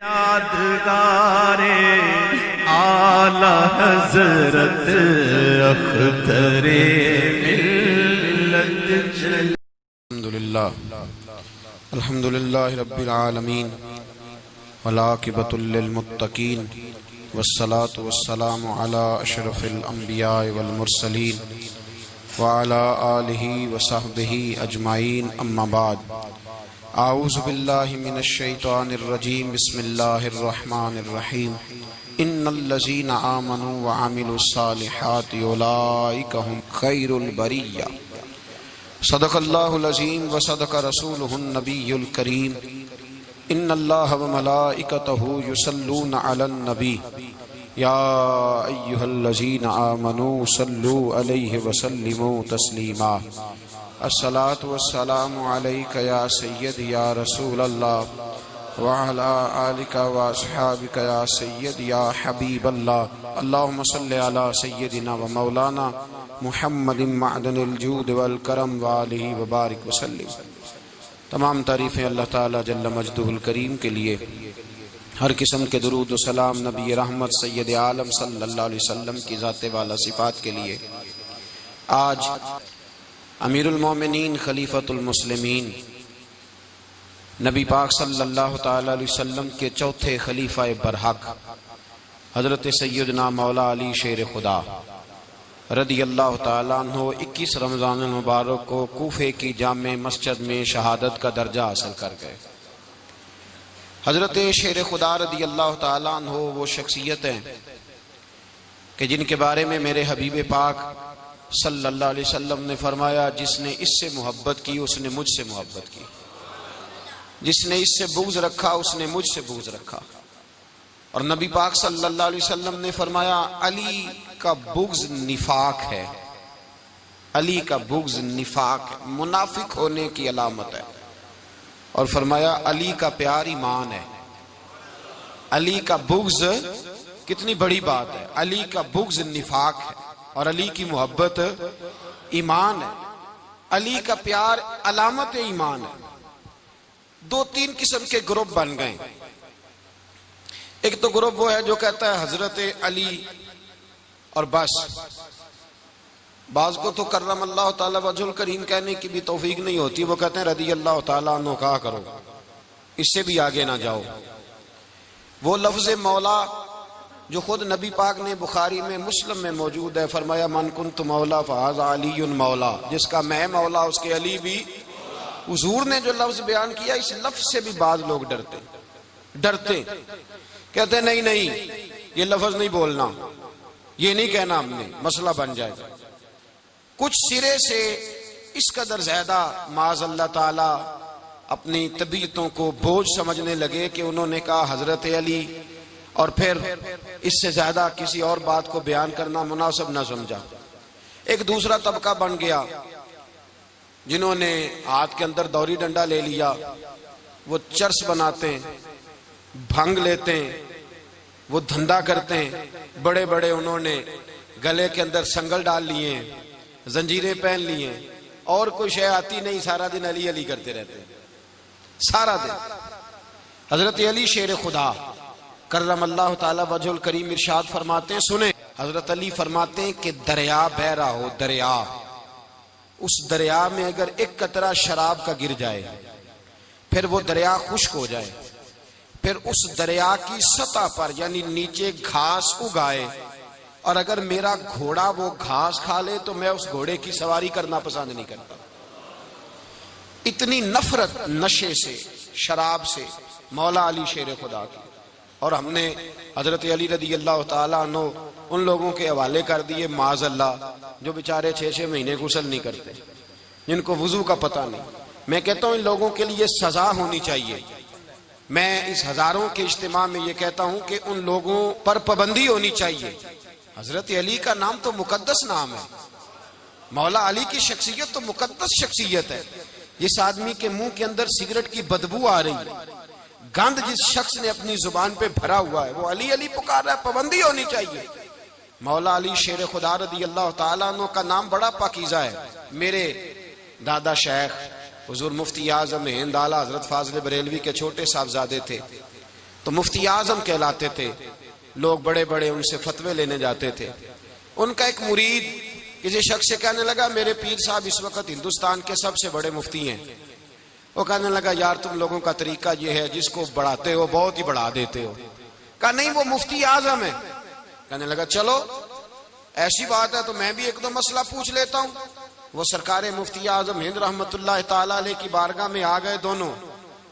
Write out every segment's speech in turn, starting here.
یادگار اعلی حضرت اختر ملت الحمدللہ رب العالمین والعاقبۃ للمتقین والصلاة والسلام علی اشرف الانبیاء والمرسلین وعلی آلہ وصحبہ اجمعین اما بعد اعوذ باللہ من الشیطان الرجیم بسم اللہ الرحمن الرحیم ان الذین آمنوا وعملوا الصالحات اولئک هم خیر البریہ صدق اللہ العظیم وصدق رسولہ النبی الکریم ان اللہ وملائکتہ یصلون علی النبی یا ایہا الذین آمنوا صلوا علیہ وسلموا تسلیما الصلاة والسلام علیک یا سید یا رسول اللہ وعلا آلک واصحابک یا سید یا حبیب اللہ اللہم صلی علی سیدنا و مولانا محمد معدن الجود والکرم وآلہ وبارک وسلم۔ تمام تعریفیں اللہ تعالی جل مجدہ الکریم کے لیے، ہر قسم کے درود و سلام نبی رحمت سید عالم صلی اللہ علیہ وسلم کی ذات والا صفات کے لیے۔ آج امیر المومنین خلیفۃ المسلمین نبی پاک صلی اللہ تعالی علیہ وسلم کے چوتھے خلیفہ برحق حضرت سیدنا مولا علی شیر خدا رضی اللہ تعالیٰ عنہ 21 رمضان المبارک کو کوفے کی جامع مسجد میں شہادت کا درجہ حاصل کر گئے۔ حضرت شیر خدا رضی اللہ تعالیٰ عنہ وہ شخصیت ہیں کہ جن کے بارے میں میرے حبیب پاک صلی اللہ علیہ وسلم نے فرمایا، جس نے اس سے محبت کی اس نے مجھ سے محبت کی، جس نے اس سے بغض رکھا اس نے مجھ سے بغض رکھا۔ اور نبی پاک صلی اللہ علیہ وسلم نے فرمایا علی کا بغض نفاق ہے، علی کا بغض نفاق ہے، منافق ہونے کی علامت ہے۔ اور فرمایا علی کا پیار ایمان ہے، علی کا بغض کتنی بڑی بات ہے، علی کا بغض نفاق ہے اور علی کی محبت ایمان ہے، علی کا پیار علامت ایمان ہے۔ دو تین قسم کے گروپ بن گئے۔ ایک تو گروپ وہ ہے جو کہتا ہے حضرت علی اور بس، بعض کو تو کرم اللہ تعالی وجہ الکریم کہنے کی بھی توفیق نہیں ہوتی، وہ کہتے ہیں رضی اللہ تعالیٰ عنہ کہا کرو، اس سے بھی آگے نہ جاؤ۔ وہ لفظ مولا جو خود نبی پاک نے بخاری میں مسلم میں موجود ہے، فرمایا من کنت مولا فہذا علی مولا، جس کا میں مولا اس کے علی بھی۔ حضور نے جو لفظ بیان کیا اس لفظ سے بھی بعض لوگ ڈرتے کہتے ہیں نہیں یہ لفظ نہیں بولنا، یہ نہیں کہنا، ہم نے مسئلہ بن جائے گا۔ کچھ سرے سے اس قدر زیادہ معاذ اللہ تعالی اپنی طبیعتوں کو بوجھ سمجھنے لگے کہ انہوں نے کہا حضرت علی، اور پھر اس سے زیادہ کسی اور بات کو بیان کرنا مناسب نہ سمجھا۔ ایک دوسرا طبقہ بن گیا جنہوں نے ہاتھ کے اندر دوری ڈنڈا لے لیا، وہ چرس بناتے ہیں، بھنگ لیتے ہیں، وہ دھندا کرتے ہیں، بڑے بڑے انہوں نے گلے کے اندر سنگل ڈال لیے ہیں، زنجیریں پہن لی ہیں، اور کوئی شے آتی نہیں، سارا دن علی علی کرتے رہتے ہیں سارا دن۔ حضرت علی شیر خدا کرم اللہ تعالی وجہ الکریم ارشاد فرماتے ہیں، سنیں، حضرت علی فرماتے ہیں کہ دریا بہ رہا ہو، دریا، اس دریا میں اگر ایک قطرہ شراب کا گر جائے، پھر وہ دریا خشک ہو جائے، پھر اس دریا کی سطح پر یعنی نیچے گھاس اگائے، اور اگر میرا گھوڑا وہ گھاس کھا لے تو میں اس گھوڑے کی سواری کرنا پسند نہیں کرتا۔ اتنی نفرت نشے سے، شراب سے مولا علی شیر خدا کی۔ اور ہم نے حضرت علی رضی اللہ تعالیٰ عنہ ان لوگوں کے حوالے کر دیے معاذ اللہ جو بیچارے 6 مہینے غسل نہیں کرتے، جن کو وضو کا پتہ نہیں۔ میں کہتا ہوں ان لوگوں کے لیے سزا ہونی چاہیے۔ میں اس ہزاروں کے اجتماع میں یہ کہتا ہوں کہ ان لوگوں پر پابندی ہونی چاہیے۔ حضرت علی کا نام تو مقدس نام ہے، مولا علی کی شخصیت تو مقدس شخصیت ہے۔ جس آدمی کے منہ کے اندر سگریٹ کی بدبو آ رہی ہے، گند جس شخص نے اپنی زبان پہ بھرا ہوا ہے، وہ علی علی پکار رہا ہے، پابندی ہونی چاہیے۔ مولا علی شیر خدا رضی اللہ تعالیٰ عنہ کا نام بڑا پاکیزہ ہے۔ میرے دادا شیخ حضور مفتی اعظم ہند اعلیٰ حضرت فاضل بریلوی کے چھوٹے صاحبزادے تھے، تو مفتی اعظم کہلاتے تھے، لوگ بڑے بڑے ان سے فتوے لینے جاتے تھے۔ ان کا ایک مرید کسی شخص سے کہنے لگا میرے پیر صاحب اس وقت ہندوستان کے سب سے بڑے مفتی ہیں۔ وہ کہنے لگا یار تم لوگوں کا طریقہ یہ ہے جس کو بڑھاتے ہو بہت ہی بڑھا دیتے ہو۔ کہا نہیں وہ مفتی اعظم ہے۔ کہنے لگا چلو ایسی بات ہے تو میں بھی ایک دو مسئلہ پوچھ لیتا ہوں۔ وہ سرکار مفتی اعظم ہند رحمت اللہ تعالی علیہ کی بارگاہ میں آ گئے دونوں۔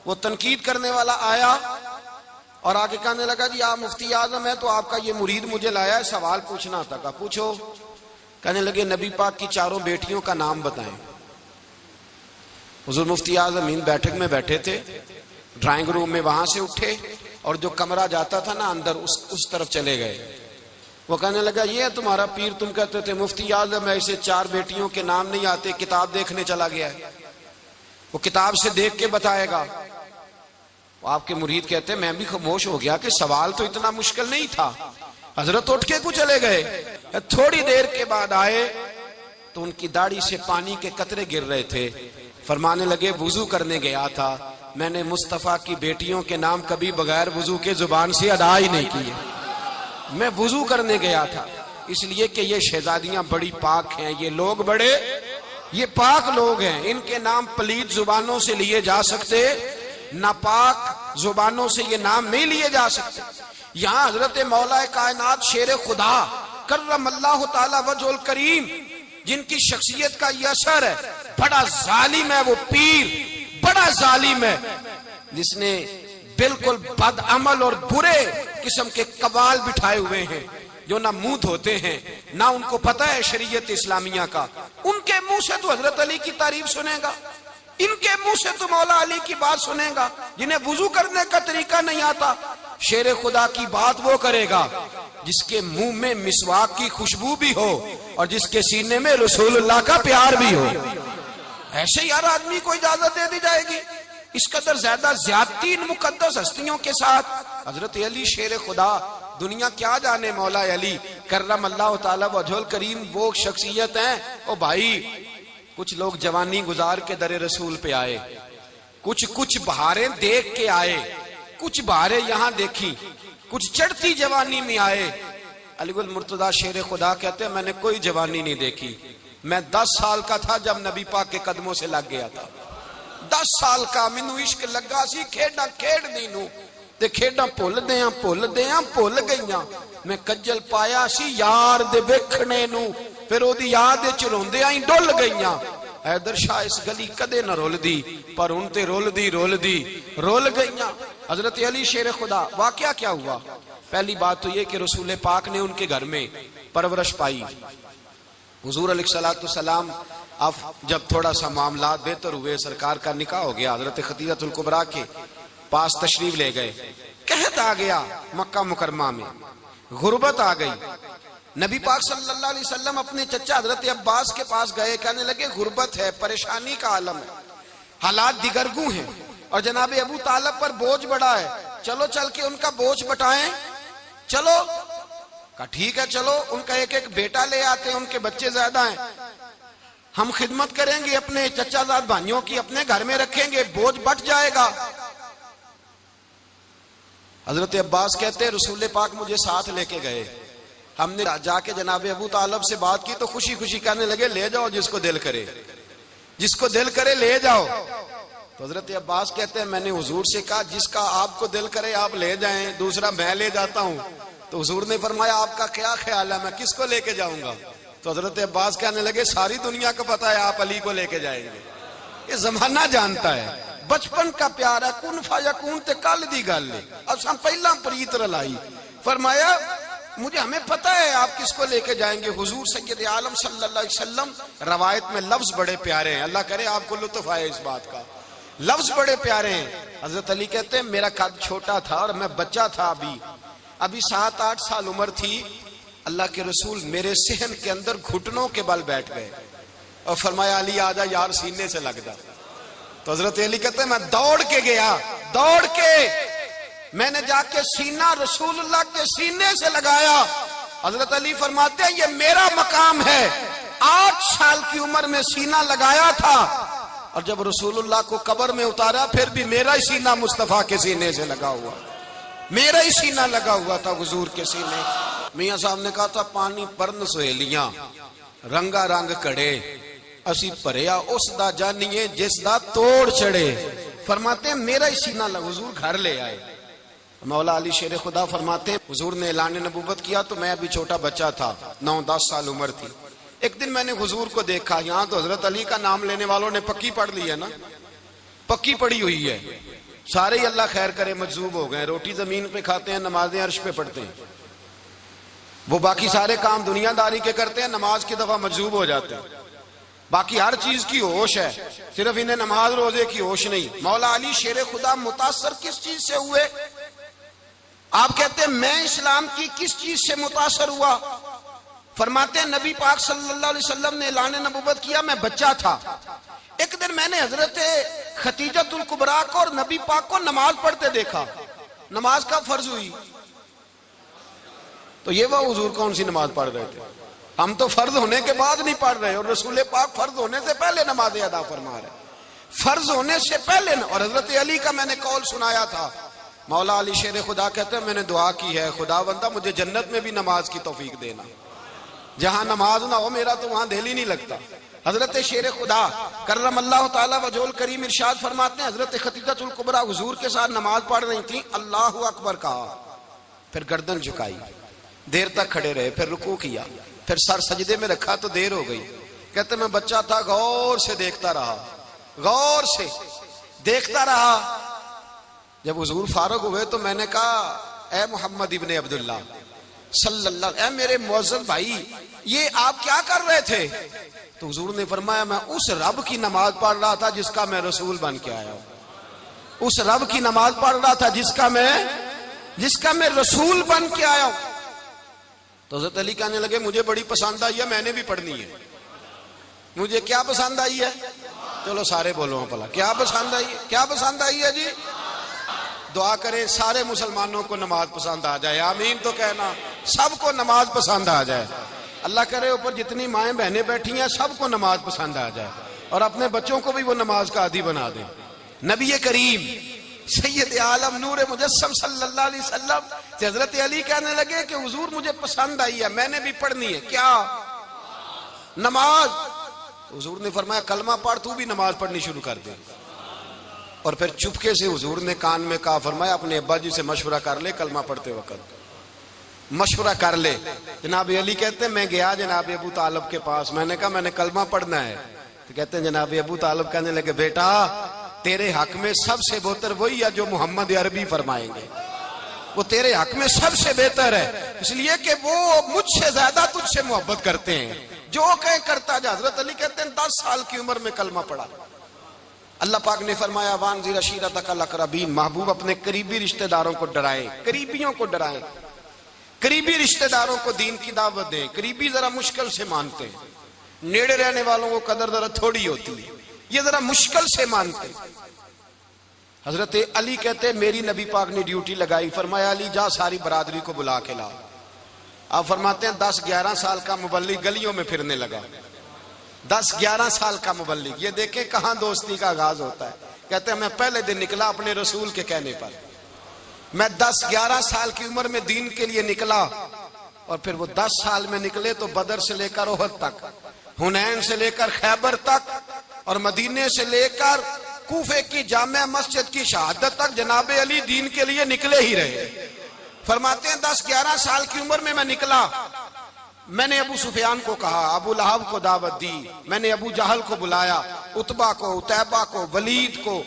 وہ تنقید کرنے والا آیا اور آگے کہنے لگا جی آپ مفتی اعظم ہے تو آپ کا یہ مرید مجھے لایا ہے سوال پوچھنا تھا۔ کہا پوچھو۔ کہنے لگے نبی پاک کی چاروں بیٹیوں کا نام بتائیں۔ حضور مفتی اعظم ہند بیٹھک میں بیٹھے تھے، ڈرائنگ روم میں وہاں سے اٹھے اور جو کمرہ جاتا تھا نا اندر اس طرف چلے گئے۔ وہ کہنے لگا یہ ہے تمہارا پیر، تم کہتے تھے مفتی اعظم ہے اسے چار بیٹیوں کے نام نہیں آتے، کتاب دیکھنے چلا گیا ہے، وہ کتاب سے دیکھ کے بتائے گا۔ آپ کے مرید کہتے ہیں میں بھی خاموش ہو گیا کہ سوال تو اتنا مشکل نہیں تھا۔ حضرت اٹھ کے کو چلے گئے۔ تھوڑی دیر کے بعد آئے تو ان کی داڑھی سے پانی کے قطرے گر رہے تھے۔ فرمانے لگے وضو کرنے گیا تھا، میں نے مصطفیٰ کی بیٹیوں کے نام کبھی بغیر وضو کے زبان سے ادا ہی نہیں کیے، میں وضو کرنے گیا تھا، اس لیے کہ یہ شہزادیاں بڑی پاک ہیں، یہ لوگ بڑے یہ پاک لوگ ہیں، ان کے نام پلید زبانوں سے لیے جا سکتے، ناپاک زبانوں سے یہ نام نہیں لیے جا سکتے۔ یہاں حضرت مولا کائنات شیر خدا کرم اللہ تعالی وجہ الکریم جن کی شخصیت کا یہ اثر ہے، بڑا ظالم ہے وہ پیر، بڑا ظالم ہے جس نے بالکل بد عمل اور برے قسم کے قوال بٹھائے ہوئے ہیں، جو نہ منہ دھوتے ہیں نہ ان کو پتہ ہے شریعت اسلامیہ کا۔ ان کے منہ سے تو حضرت علی کی تعریف سنے گا، ان کے منہ سے تو مولا علی کی بات سنے گا، جنہیں وضو کرنے کا طریقہ نہیں آتا۔ شیر خدا کی بات وہ کرے گا جس کے منہ میں مسواک کی خوشبو بھی ہو اور جس کے سینے میں رسول اللہ کا پیار بھی ہو۔ ایسے ہی ہر آدمی کو اجازت دے دی جائے گی؟ اس قدر زیادہ زیادتی ان مقدس ہستیوں کے ساتھ۔ حضرت علی شیر خدا، دنیا کیا جانے مولا علی کرم اللہ تعالی وجہ الکریم وہ شخصیت ہیں۔ او بھائی کچھ لوگ جوانی گزار کے در رسول پہ آئے، کچھ بہاریں دیکھ کے آئے، کچھ بہاریں یہاں دیکھی، کچھ چڑھتی جوانی میں آئے۔ علی گل مرتضیٰ شیر خدا کہتے ہیں میں نے کوئی جوانی نہیں دیکھی، میں 10 سال کا تھا جب نبی پاک کے قدموں سے لگ گیا تھا، 10 سال کا مینوں عشق لگا سی، کھیڈاں کھیڈ دی نو تے کھیڈاں بھول گئیاں، میں کجل پایا سی یار دے ویکھنے نو، پھر او دی یاد وچ روندیاں ہی ڈل گئیاں۔ حیدر شاہ اس گلی کدے نہ رول دی پر ان تے رول گئیاں۔ حضرت علی شیر خدا، واقعہ کیا ہوا؟ پہلی بات تو یہ کہ رسول پاک نے ان کے گھر میں پرورش پائی۔ حضور علیہ السلام اب جب تھوڑا سا معاملات بہتر ہوئے، سرکار کا نکاح ہو گیا، حضرت خدیجہ الکبریٰ کے پاس تشریف لے گئے۔ قحط آ گیا مکہ مکرمہ میں، غربت آ گئی۔ نبی پاک صلی اللہ علیہ وسلم اپنے چچا حضرت عباس کے پاس گئے، کہنے لگے غربت ہے، پریشانی کا عالم ہے، حالات دیگرگوں ہیں اور جناب ابو طالب پر بوجھ بڑا ہے، چلو چل کے ان کا بوجھ بٹائیں۔ چلو کہا ٹھیک ہے چلو، ان کا ایک بیٹا لے آتے ہیں، ان کے بچے زیادہ ہیں، ہم خدمت کریں گے اپنے چچا زاد بھائیوں کی، اپنے گھر میں رکھیں گے، بوجھ بٹ جائے گا۔ حضرت عباس کہتے ہیں رسول پاک مجھے ساتھ لے کے گئے، ہم نے جا کے جناب ابو طالب سے بات کی تو خوشی خوشی کہنے لگے لے جاؤ جس کو دل کرے، جس کو دل کرے لے جاؤ۔ تو حضرت عباس کہتے ہیں میں نے حضور سے کہا جس کا آپ کو دل کرے آپ لے جائیں، دوسرا میں لے جاتا ہوں۔ تو حضور نے فرمایا آپ کا کیا خیال ہے میں کس کو لے کے جاؤں گا؟ تو حضرت عباس کہنے لگے ساری دنیا کو پتا ہے آپ علی کو لے کے جائیں گے، یہ زمانہ جانتا ہے، بچپن کا پیار ہے، کن فیکون تے کل دی گل ہے، اب ہم پہلا پریت رلائی۔ فرمایا مجھے ہمیں پتہ ہے آپ کس کو لے کے جائیں گے، حضور سید عالم صلی اللہ علیہ وسلم۔ روایت میں لفظ بڑے پیارے ہیں، اللہ کرے آپ کو لطف آئے اس بات کا، لفظ بڑے پیارے ہیں۔ حضرت علی کہتے ہیں میرا قد چھوٹا تھا اور میں بچہ تھا، ابھی 7-8 سال عمر تھی، اللہ کے رسول میرے صحن کے اندر گھٹنوں کے بل بیٹھ گئے اور فرمایا علی آجا یار سینے سے لگ جا۔ تو حضرت علی کہتے ہیں میں دوڑ کے گیا، دوڑ کے میں نے جا کے سینہ رسول اللہ کے سینے سے لگایا۔ حضرت علی فرماتے ہیں یہ میرا مقام ہے، 8 سال کی عمر میں سینہ لگایا تھا اور جب رسول اللہ کو قبر میں اتارا پھر بھی میرا ہی سینہ مصطفیٰ کے سینے سے لگا ہوا۔ میرا ہی سینہ لگا ہوا تھا حضور کے سینے. میاں صاحب نے کہا تھا پانی پرن سہیلیاں رنگا رنگ کڑے اسی پریا اس دا جانیے جس دا توڑ چڑھے. فرماتے ہیں میرا ہی سینہ لگا. حضور گھر لے آئے. مولا علی شیر خدا فرماتے ہیں حضور نے اعلان نبوت کیا تو میں ابھی چھوٹا بچہ تھا, 9-10 سال عمر تھی. ایک دن میں نے حضور کو دیکھا. یہاں تو حضرت علی کا نام لینے والوں نے پکی پڑھ لی ہے نا, پکی پڑی ہوئی ہے. سارے ہی اللہ خیر کرے مجذوب ہو گئے. روٹی زمین پہ کھاتے ہیں, نمازیں عرش پہ پڑھتے ہیں. وہ باقی سارے کام دنیا داری کے کرتے ہیں, نماز کی دفعہ مجذوب ہو جاتے ہیں. باقی ہر چیز کی ہوش ہے, صرف انہیں نماز روزے کی ہوش نہیں. مولا علی شیر خدا متاثر کس چیز سے ہوئے؟ آپ کہتے ہیں میں اسلام کی کس چیز سے متاثر ہوا؟ فرماتے ہیں نبی پاک صلی اللہ علیہ وسلم نے اعلان نبوت کیا, میں بچہ تھا. ایک دن میں نے حضرت خدیجۃ الکبریٰ کو اور نبی پاک کو نماز پڑھتے دیکھا. نماز کا فرض ہوئی تو یہ وہ حضور کون سی نماز پڑھ رہے تھے؟ ہم تو فرض ہونے کے بعد نہیں پڑھ رہے, اور رسول پاک فرض ہونے سے پہلے نمازیں ادا فرما رہے, فرض ہونے سے پہلے. اور حضرت علی کا میں نے قول سنایا تھا. مولا علی شیر خدا کہتے ہیں میں نے دعا کی ہے خدا بندہ مجھے جنت میں بھی نماز کی توفیق دینا. جہاں نماز نہ ہو میرا تو وہاں دل ہی نہیں لگتا. حضرت شیر خدا کرم اللہ تعالی وجہ الکریم ارشاد فرماتے ہیں حضرت خدیجۃ الکبریٰ حضور کے ساتھ نماز پڑھ رہی تھیں. اللہ اکبر کہا, پھر گردن جھکائی, دیر تک کھڑے رہے, پھر رکوع کیا, پھر سر سجدے میں رکھا تو دیر ہو گئی. کہتے میں بچہ تھا, غور سے دیکھتا رہا, غور سے دیکھتا رہا. جب حضور فارغ ہوئے تو میں نے کہا اے محمد ابن عبداللہ صلی اللہ, اے میرے معزز بھائی یہ آپ کیا کر رہے تھے؟ تو حضور نے فرمایا میں اس رب کی نماز پڑھ رہا تھا جس کا میں رسول بن کے آیا ہوں. اس رب کی نماز پڑھ رہا تھا جس کا میں رسول بن کے آیا ہوں. تو حضرت علی کہنے لگے مجھے بڑی پسند آئی ہے, میں نے بھی پڑھنی ہے. مجھے کیا پسند آئی ہے؟ چلو سارے بولو پلا کیا پسند آئی ہے؟ کیا پسند آئی ہے جی؟ دعا کرے سارے مسلمانوں کو نماز پسند آ جائے. آمین تو کہنا. سب کو نماز پسند آ جائے. اللہ کرے اوپر جتنی مائیں بہنیں بیٹھی ہیں سب کو نماز پسند آ جائے, اور اپنے بچوں کو بھی وہ نماز کا عادی بنا دیں. نبی کریم سید عالم نور مجسم صلی اللہ علیہ وسلم سے حضرت علی کہنے لگے کہ حضور مجھے پسند آئی ہے, میں نے بھی پڑھنی ہے. کیا؟ نماز. حضور نے فرمایا کلمہ پڑھ, تو بھی نماز پڑھنی شروع کر دے. اور پھر چپکے سے حضور نے کان میں کہا, فرمایا اپنے ابا جی سے مشورہ کر لے کلمہ پڑھتے وقت, مشورہ کر لے. جناب علی کہتے ہیں میں گیا جناب ابو طالب کے پاس, میں نے کہا میں نے کلمہ پڑھنا ہے. تو کہتے ہیں جناب ابو طالب کہنے لگے بیٹا تیرے حق میں سب سے بہتر وہی ہے جو محمد عربی فرمائیں گے, وہ تیرے حق میں سب سے بہتر ہے, اس لیے کہ وہ مجھ سے زیادہ تجھ سے محبت کرتے ہیں, جو کہیں کرتا جا. حضرت علی کہتے ہیں 10 سال کی عمر میں کلمہ پڑھا. اللہ پاک نے فرمایا وانذر عشیرتک الاقربین, محبوب اپنے قریبی رشتہ داروں کو ڈرائیں, قریبیوں کو ڈرائیں, قریبی رشتہ داروں کو دین کی دعوت دیں. قریبی ذرا مشکل سے مانتے ہیں, نیڑے رہنے والوں کو قدر ذرا تھوڑی ہوتی ہے, یہ ذرا مشکل سے مانتے ہیں. حضرت علی کہتے ہیں میری نبی پاک نے ڈیوٹی لگائی, فرمایا علی جا ساری برادری کو بلا کے لا. آپ فرماتے ہیں 10-11 سال کا مبلغ گلیوں میں پھرنے لگا. 10-11 سال کا مبلغ, یہ دیکھیں کہاں دوستی کا آغاز ہوتا ہے. کہتے ہیں میں پہلے دن نکلا اپنے رسول کے کہنے پر, میں 10-11 سال کی عمر میں دین کے لیے نکلا, اور پھر وہ 10 سال میں نکلے تو بدر سے لے کر احد تک, حنین سے لے کر خیبر تک, اور مدینے سے لے کر کوفے کی جامع مسجد کی شہادت تک جناب علی دین کے لیے نکلے ہی رہے. فرماتے ہیں 10-11 سال کی عمر میں نکلا. میں نے ابو سفیان کو کہا, ابو لہب کو دعوت دی, میں نے ابو جہل کو بلایا, عتبہ کو, عتیبہ کو, ولید کو,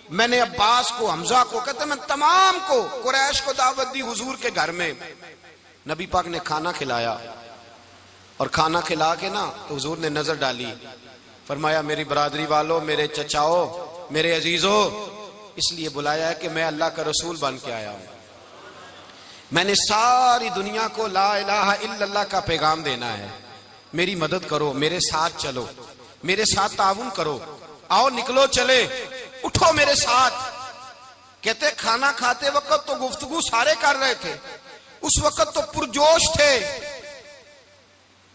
میں نے عباس کو, حمزہ کو, کہتے میں تمام کو, قریش کو دعوت دی حضور کے گھر میں. نبی پاک نے کھانا کھلایا, اور کھانا کھلا کے نا تو حضور نے نظر ڈالی, فرمایا میری برادری والوں, میرے چچاؤ, میرے عزیزوں, اس لیے بلایا ہے کہ میں اللہ کا رسول بن کے آیا ہوں. میں نے ساری دنیا کو لا الہ الا اللہ کا پیغام دینا ہے, میری مدد کرو, میرے ساتھ چلو, میرے ساتھ تعاون کرو, آؤ نکلو چلے, اٹھو میرے ساتھ. کہتے کھانا کھاتے وقت تو گفتگو سارے کر رہے تھے, اس وقت تو پرجوش تھے,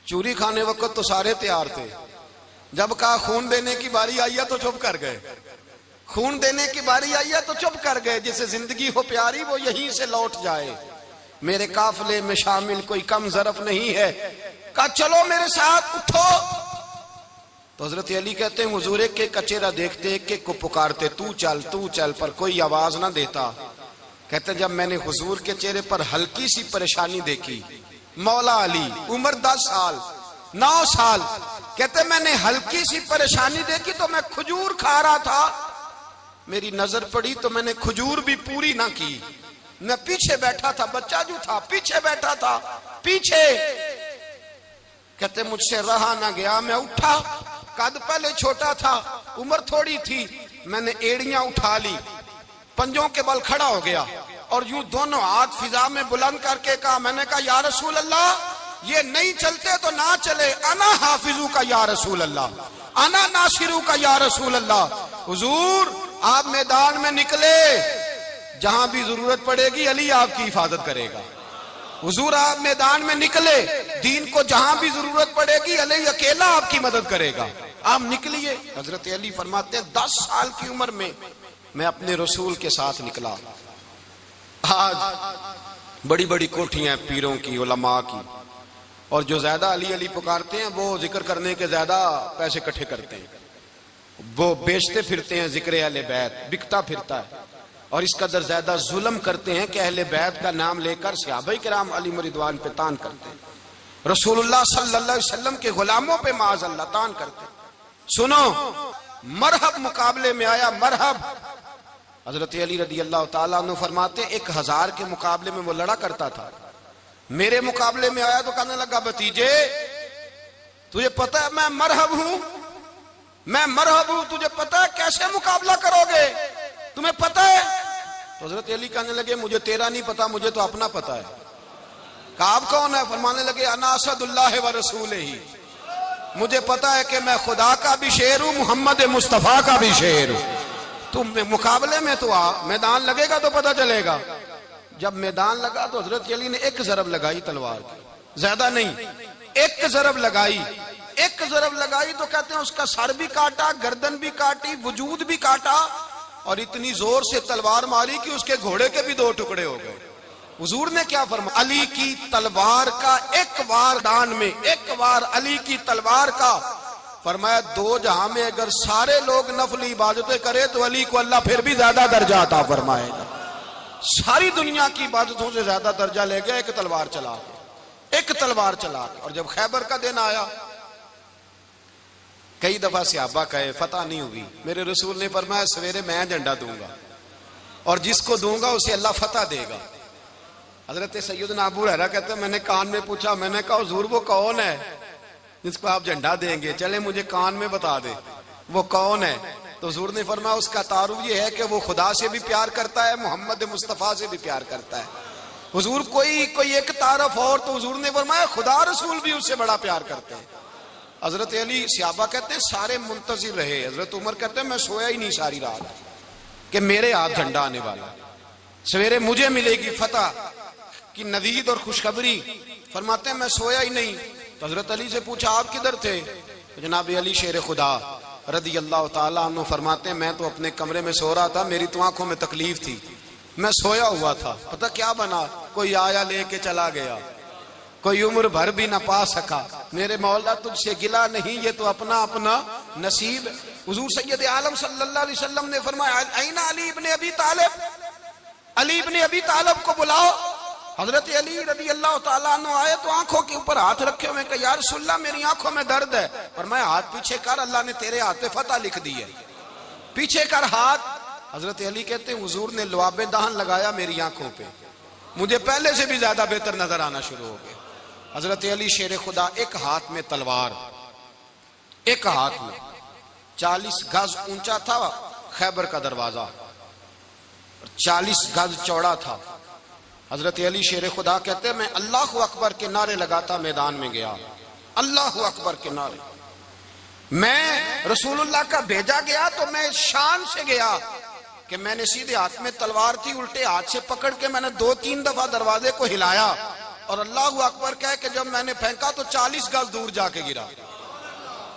چوری کھانے وقت تو سارے تیار تھے, جب کہا خون دینے کی باری آئی ہے تو چپ کر گئے, خون دینے کی باری آئی ہے تو چپ کر گئے. جسے زندگی ہو پیاری وہ یہیں سے لوٹ جائے. میرے قافلے میں شامل کوئی کم ظرف نہیں ہے. کہا چلو میرے ساتھ اٹھو. تو حضرت علی کہتے ہیں حضور ایک ایک کا چہرہ دیکھتے ایک ایک کو پکارتے تو چل پر کوئی آواز نہ دیتا. کہتے جب میں نے حضور کے چہرے پر ہلکی سی پریشانی دیکھی, مولا علی عمر 10 سال 9 سال, کہتے میں نے ہلکی سی پریشانی دیکھی تو میں کھجور کھا رہا تھا, میری نظر پڑی تو میں نے کھجور بھی پوری نہ کی. میں پیچھے بیٹھا تھا, بچہ جو تھا پیچھے بیٹھا تھا پیچھے. کہتے مجھ سے رہا نہ گیا, میں اٹھا. قد پہلے چھوٹا تھا, عمر تھوڑی تھی, میں نے ایڑیاں اٹھا لی, پنجوں کے بل کھڑا ہو گیا اور یوں دونوں ہاتھ فضا میں بلند کر کے کہا, میں نے کہا یا رسول اللہ یہ نہیں چلتے تو نہ چلے, انا حافظو کا یا رسول اللہ, انا ناصرو کا یا رسول اللہ. حضور آپ میدان میں نکلے, جہاں بھی ضرورت پڑے گی علی آپ کی حفاظت کرے گا. حضور آپ میدان میں نکلے, دین کو جہاں بھی ضرورت پڑے گی علی اکیلا آپ کی مدد کرے گا. آپ نکلیے. حضرت علی فرماتے ہیں 10 سال کی عمر میں اپنے رسول کے ساتھ نکلا. آج بڑی بڑی کوٹھیاں پیروں کی, علماء کی, اور جو زیادہ علی علی پکارتے ہیں وہ ذکر کرنے کے زیادہ پیسے اکٹھے کرتے ہیں, وہ بیچتے پھرتے ہیں ذکر اہل بیت, بکتا پھرتا ہے, اور اس قدر زیادہ ظلم کرتے ہیں کہ اہل بیت کا نام لے کر صحابہ کرام علی رضوان پہ تان کرتے ہیں, رسول اللہ صلی اللہ علیہ وسلم کے غلاموں پہ معاذ اللہ تان کرتے ہیں. سنو, مرحب مقابلے میں آیا, مرحب. حضرت علی رضی اللہ تعالیٰ عنہ فرماتے 1000 کے مقابلے میں وہ لڑا کرتا تھا, میرے مقابلے میں آیا تو کہنے لگا بھتیجے تجھے پتا ہے میں مرحب ہوں, تجھے پتا ہے کیسے مقابلہ کرو گے, تمہیں پتا ہے؟ تو حضرت علی کہنے لگے مجھے تیرا نہیں پتا, مجھے تو اپنا پتا ہے. کہا آپ کون ہے؟ فرمانے لگے انا اسد اللہ و رسولہ, مجھے پتا ہے کہ میں خدا کا بھی شیر ہوں, محمد مصطفیٰ کا بھی شیر ہوں. تم مقابلے میں تو آ, میدان لگے گا تو پتہ چلے گا. جب میدان لگا تو حضرت علی نے ایک ضرب لگائی تلوار کی, زیادہ نہیں, ایک ضرب لگائی تو کہتے ہیں اس کا سر بھی کاٹا, گردن بھی کاٹی, وجود بھی کاٹا, اور اتنی زور سے تلوار ماری کہ اس کے گھوڑے کے بھی 2 ٹکڑے ہو گئے. حضور نے کیا فرمایا؟ علی کی تلوار کا ایک وار دان میں, ایک وار علی کی تلوار کا, فرمایا 2 جہاں میں اگر سارے لوگ نفلی عبادتیں کرے تو علی کو اللہ پھر بھی زیادہ درجہ عطا فرمائے گا. ساری دنیا کی عبادتوں سے زیادہ درجہ لے گیا ایک تلوار چلا کے. اور جب خیبر کا دن آیا, کئی دفعہ صحابہ کہے فتح نہیں ہوئی, میرے رسول نے فرمایا سویرے میں جھنڈا دوں گا اور جس کو دوں گا اسے اللہ فتح دے گا. حضرت سیدنا ابو ہریرہ کہتے ہیں میں نے کان میں پوچھا, میں نے کہا حضور وہ کون ہے جس کو آپ جھنڈا دیں گے, چلے مجھے کان میں بتا دے وہ کون ہے. تو حضور نے فرمایا اس کا تعارف یہ ہے کہ وہ خدا سے بھی پیار کرتا ہے, محمد مصطفیٰ سے بھی پیار کرتا ہے. حضور کوئی ایک تعارف اور, تو حضور نے فرمایا خدا رسول بھی اس سے بڑا پیار کرتے ہیں. حضرت علی, صحابہ کہتے ہیں سارے منتظر رہے. حضرت عمر کہتے ہیں میں سویا ہی نہیں ساری رات کہ میرے ہاتھ جھنڈا آنے والا, سویرے مجھے ملے گی فتح کی نوید اور خوشخبری. فرماتے ہیں میں سویا ہی نہیں. تو حضرت علی سے پوچھا آپ کدھر تھے؟ جناب علی شیر خدا رضی اللہ تعالیٰ عنہ فرماتے ہیں میں تو اپنے کمرے میں سو رہا تھا, میری تو آنکھوں میں تکلیف تھی, میں سویا ہوا تھا, پتہ کیا بنا, کوئی آیا لے کے چلا گیا, کوئی عمر بھر بھی نہ پا سکا. میرے مولا تجھ سے گلا نہیں, یہ تو اپنا اپنا نصیب. حضور سید عالم صلی اللہ علیہ وسلم نے فرمایا این علی ابن ابی طالب, علی ابن ابی طالب کو بلاؤ. حضرت علی رضی اللہ تعالیٰ عنہ آئے تو آنکھوں کے اوپر ہاتھ رکھے ہوئے کہ یا رسول اللہ میری آنکھوں میں درد ہے. فرمایا ہاتھ پیچھے کر, اللہ نے تیرے ہاتھ پہ فتح لکھ دی ہے, پیچھے کر ہاتھ. حضرت علی کہتے ہیں حضور نے لعاب دہن لگایا میری آنکھوں پہ, مجھے پہلے سے بھی زیادہ بہتر نظر آنا شروع ہو گیا. حضرت علی شیر خدا, ایک ہاتھ میں تلوار, ایک ہاتھ میں 40 گز اونچا تھا خیبر کا دروازہ, 40 گز چوڑا تھا. حضرت علی شیر خدا کہتے ہیں میں اللہ اکبر کے نعرے لگاتا میدان میں گیا, اللہ اکبر کے نعرے. میں رسول اللہ کا بھیجا گیا تو میں شان سے گیا کہ میں نے سیدھے ہاتھ میں تلوار تھی, الٹے ہاتھ سے پکڑ کے میں نے 2-3 دفعہ دروازے کو ہلایا اور اللہ اکبر کہہ کہ جب میں نے پھینکا تو 40 گز دور جا کے گرا.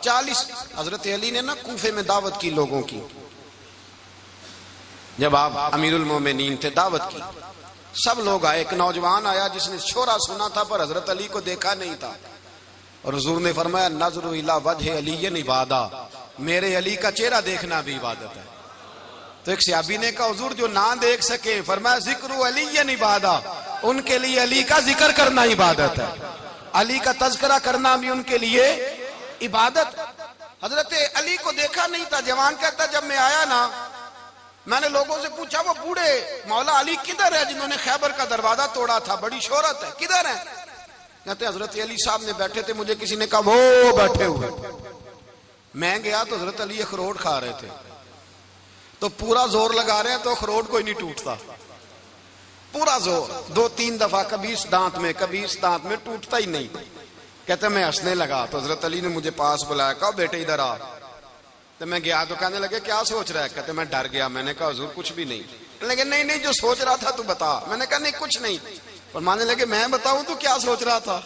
40. حضرت علی نے نا کوفے میں دعوت کی لوگوں کی, جب آپ امیر المومنین تھے، دعوت کی، سب لوگ آئے، ایک نوجوان آیا جس نے شورا سنا تھا پر حضرت علی کو دیکھا نہیں تھا، اور حضور نے فرمایا نظر الی وجہ علی عبادہ، میرے علی کا چہرہ دیکھنا بھی عبادت ہے۔ تو ایک صحابی نے کہا حضور جو نہ دیکھ سکے، فرمایا ذکر علی عبادہ، ان کے لیے علی کا ذکر کرنا عبادت ہے، علی کا تذکرہ کرنا بھی ان کے لیے عبادت۔ حضرت علی کو دیکھا نہیں تھا، جوان کہتا جب میں آیا نا، میں نے لوگوں سے پوچھا وہ بوڑھے مولا علی کدھر ہے جنہوں نے خیبر کا دروازہ توڑا تھا، بڑی شہرت ہے، کدھر ہیں؟ کہتے حضرت علی صاحب نے بیٹھے تھے، مجھے کسی نے کہا وہ بیٹھے ہوئے۔ میں گیا تو حضرت علی اخروٹ کھا رہے تھے، تو پورا زور لگا رہے ہیں تو اخروٹ کوئی نہیں ٹوٹتا، پورا زور 2-3 دفعہ، کبھی اس دانت میں کبھی اس دانت میں، ٹوٹتا ہی نہیں۔ کہتے میں ہنسنے لگا تو حضرت علی نے مجھے پاس بلایا، کہا بیٹے ادھر آ۔ تو میں گیا تو کہنے لگے کیا سوچ رہا ہے؟ کہتے میں ڈر گیا، میں نے کہا حضور کچھ بھی نہیں۔ لیکن نہیں جو سوچ رہا تھا تو بتا۔ میں نے کہا نہیں کچھ نہیں۔ فرمانے لگے میں بتاؤں تو کیا سوچ رہا تھا؟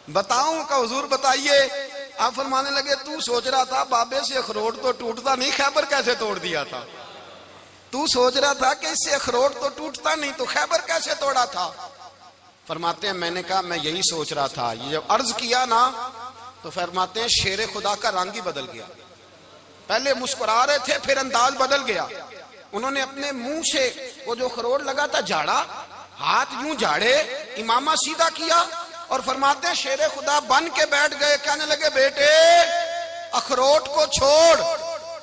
بتاؤں؟ کہ حضور بتائیے۔ آپ فرمانے لگے تو سوچ رہا تھا بابے سے اخروٹ تو ٹوٹتا نہیں، خیبر کیسے توڑ دیا تھا؟ تو سوچ رہا تھا کہ اس سے اخروٹ تو ٹوٹتا نہیں، تو خیبر کیسے توڑا تھا؟ فرماتے ہیں میں نے کہا میں یہی سوچ رہا تھا۔ یہ جب عرض کیا نا تو فرماتے ہیں شیر خدا کا رنگ ہی بدل گیا، پہلے مسکرا رہے تھے پھر انداز بدل گیا۔ انہوں نے اپنے منہ سے وہ جو خروٹ لگا تھا جھاڑا، ہاتھ یوں جھاڑے، امامہ سیدھا کیا، اور فرماتے ہیں شیر خدا بن کے بیٹھ گئے، کہنے لگے بیٹے اخروٹ کو چھوڑ،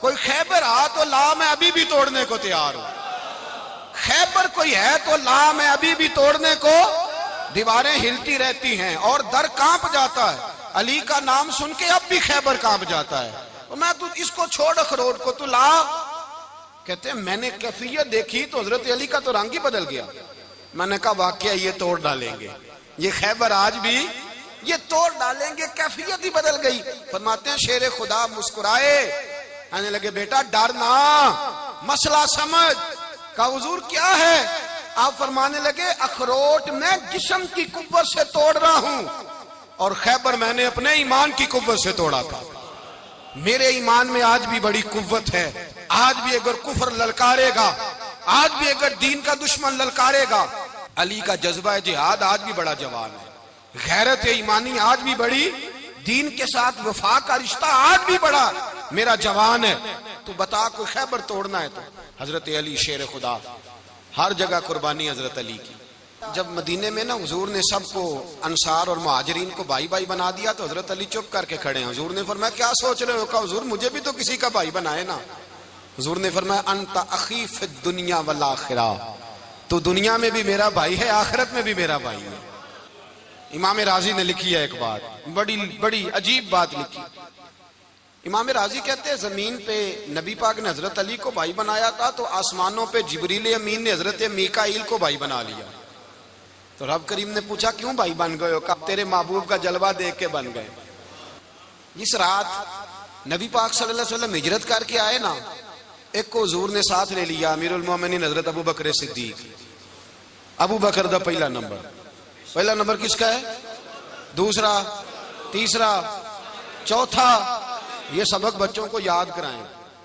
کوئی خیبر آ تو لا، میں ابھی بھی توڑنے کو تیار ہوں۔ خیبر کوئی ہے تو لا، میں ابھی بھی توڑنے کو۔ دیواریں ہلتی رہتی ہیں اور در کانپ جاتا ہے، علی کا نام سن کے اب بھی خیبر کانپ جاتا ہے، میں تو اس کو چھوڑ اخروٹ کو تو لا۔ کہتے ہیں میں نے کیفیت دیکھی تو حضرت علی کا تو رنگ ہی بدل گیا۔ میں نے کہا واقعہ یہ توڑ ڈالیں گے، یہ خیبر آج بھی یہ توڑ ڈالیں گے، کیفیت ہی بدل گئی۔ فرماتے ہیں شیر خدا مسکرائے، کہنے لگے بیٹا ڈرنا، مسئلہ سمجھ۔ کہا حضور کیا ہے؟ آپ فرمانے لگے اخروٹ میں جسم کی قوت سے توڑ رہا ہوں، اور خیبر میں نے اپنے ایمان کی قوت سے توڑا تھا۔ میرے ایمان میں آج بھی بڑی قوت ہے، آج بھی اگر کفر للکارے گا، آج بھی اگر دین کا دشمن للکارے گا، علی کا جذبہ جہاد آج بھی بڑا جوان ہے، غیرت ایمانی آج بھی بڑی، دین کے ساتھ وفا کا رشتہ آج بھی بڑا میرا جوان ہے۔ تو بتا کوئی خیبر توڑنا ہے تو حضرت علی شیر خدا، ہر جگہ قربانی حضرت علی کی۔ جب مدینے میں نا حضور نے سب کو انصار اور مہاجرین کو بھائی بھائی بنا دیا تو حضرت علی چپ کر کے کھڑے ہیں۔ حضور نے فرمایا کیا سوچ رہے ہو؟ کہا حضور مجھے بھی تو کسی کا بھائی بنائے نا۔ حضور نے فرمایا انت اخی فی الدنیا والآخرہ، تو دنیا میں بھی میرا بھائی ہے، آخرت میں بھی میرا بھائی ہے۔ امام راضی نے لکھی ہے ایک بات، بڑی عجیب بات لکھی۔ امام راضی کہتے ہیں زمین پہ نبی پاک نے حضرت علی کو بھائی بنایا تھا تو آسمانوں پہ جبریل امین نے حضرت میکائیل کو بھائی بنا لیا۔ تو رب کریم نے پوچھا کیوں بھائی بن گئے ہو؟ کہا تیرے محبوب کا جلوہ دیکھ کے بن گئے۔ جس رات نبی پاک صلی اللہ علیہ وسلم ہجرت کر کے آئے نا، ایک کو حضور نے ساتھ لے لیا، امیر المومنین حضرت ابو بکر صدیق۔ ابو بکر دا پہلا نمبر کس کا ہے؟ دوسرا، تیسرا، چوتھا، یہ سبق بچوں کو یاد کرائیں۔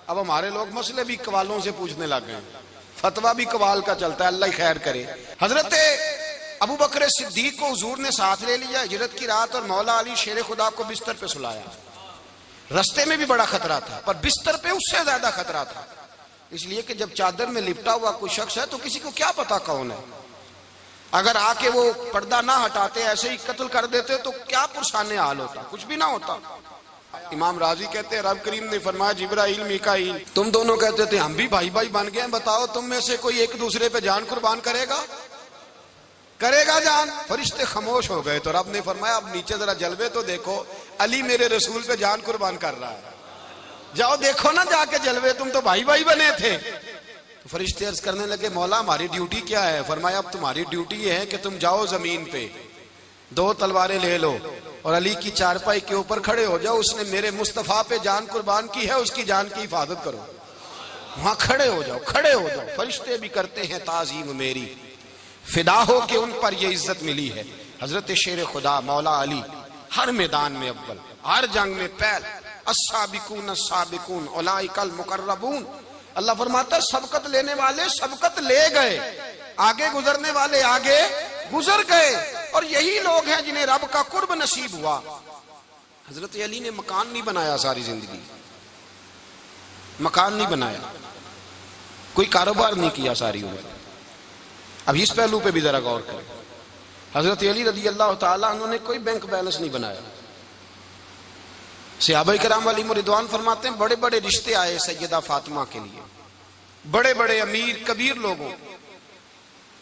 اب ہمارے لوگ مسئلے بھی قوالوں سے پوچھنے لگ گئے، فتویٰ بھی قوال کا چلتا ہے، اللہ خیر کرے۔ حضرت ابو بکر صدیق کو حضور نے ساتھ لے لیا ہجرت کی رات، اور مولا علی شیر خدا کو بستر پہ سلایا۔ رستے میں بھی بڑا خطرہ تھا پر بستر پہ اس سے زیادہ خطرہ تھا، اس لیے کہ جب چادر میں لپٹا ہوا کوئی شخص ہے تو کسی کو کیا پتا کون ہے، اگر آ کے وہ پردہ نہ ہٹاتے ایسے ہی قتل کر دیتے تو کیا پرسان حال ہوتا، کچھ بھی نہ ہوتا۔ امام راضی کہتے ہیں رب کریم نے فرمایا جبرائیل میکائیل تم دونوں کہتے تھے ہم بھی بھائی بھائی بن گئے ہیں، بتاؤ تم میں سے کوئی ایک دوسرے پہ جان قربان کرے گا جان؟ فرشتے خاموش ہو گئے تو رب نے فرمایا اب نیچے ذرا جلوے تو دیکھو، علی میرے رسول پہ جان قربان کر رہا ہے، جاؤ دیکھو نا جا کے جلوے، تم تو بھائی بھائی بنے تھے۔ تو فرشتے عرض کرنے لگے مولا ہماری ڈیوٹی کیا ہے؟ فرمایا اب تمہاری ڈیوٹی یہ ہے کہ تم جاؤ زمین پہ 2 تلواریں لے لو اور علی کی چارپائی کے اوپر کھڑے ہو جاؤ، اس نے میرے مصطفیٰ پہ جان قربان کی ہے، اس کی جان کی حفاظت کرو، وہاں کھڑے ہو جاؤ۔ فرشتے بھی کرتے ہیں تعظیم میری، فدا ہو کہ ان پر یہ عزت ملی ہے۔ حضرت شیر خدا مولا علی ہر میدان میں اول، ہر جنگ میں پہل، السابقون السابقون اولئک المقربون اللہ فرماتا ہے سبقت لینے والے سبقت لے گئے، آگے گزرنے والے آگے گزر گئے، اور یہی لوگ ہیں جنہیں رب کا قرب نصیب ہوا۔ حضرت علی نے مکان نہیں بنایا ساری زندگی، مکان نہیں بنایا، کوئی کاروبار نہیں کیا ساری عمر۔ اب اس پہلو پہ بھی ذرا غور کریں، حضرت علی رضی اللہ تعالیٰ عنہ نے کوئی بینک بیلنس نہیں بنایا۔ صحابہ کرام علیہم رضوان فرماتے ہیں بڑے بڑے رشتے آئے سیدہ فاطمہ کے لیے، بڑے بڑے امیر کبیر لوگوں،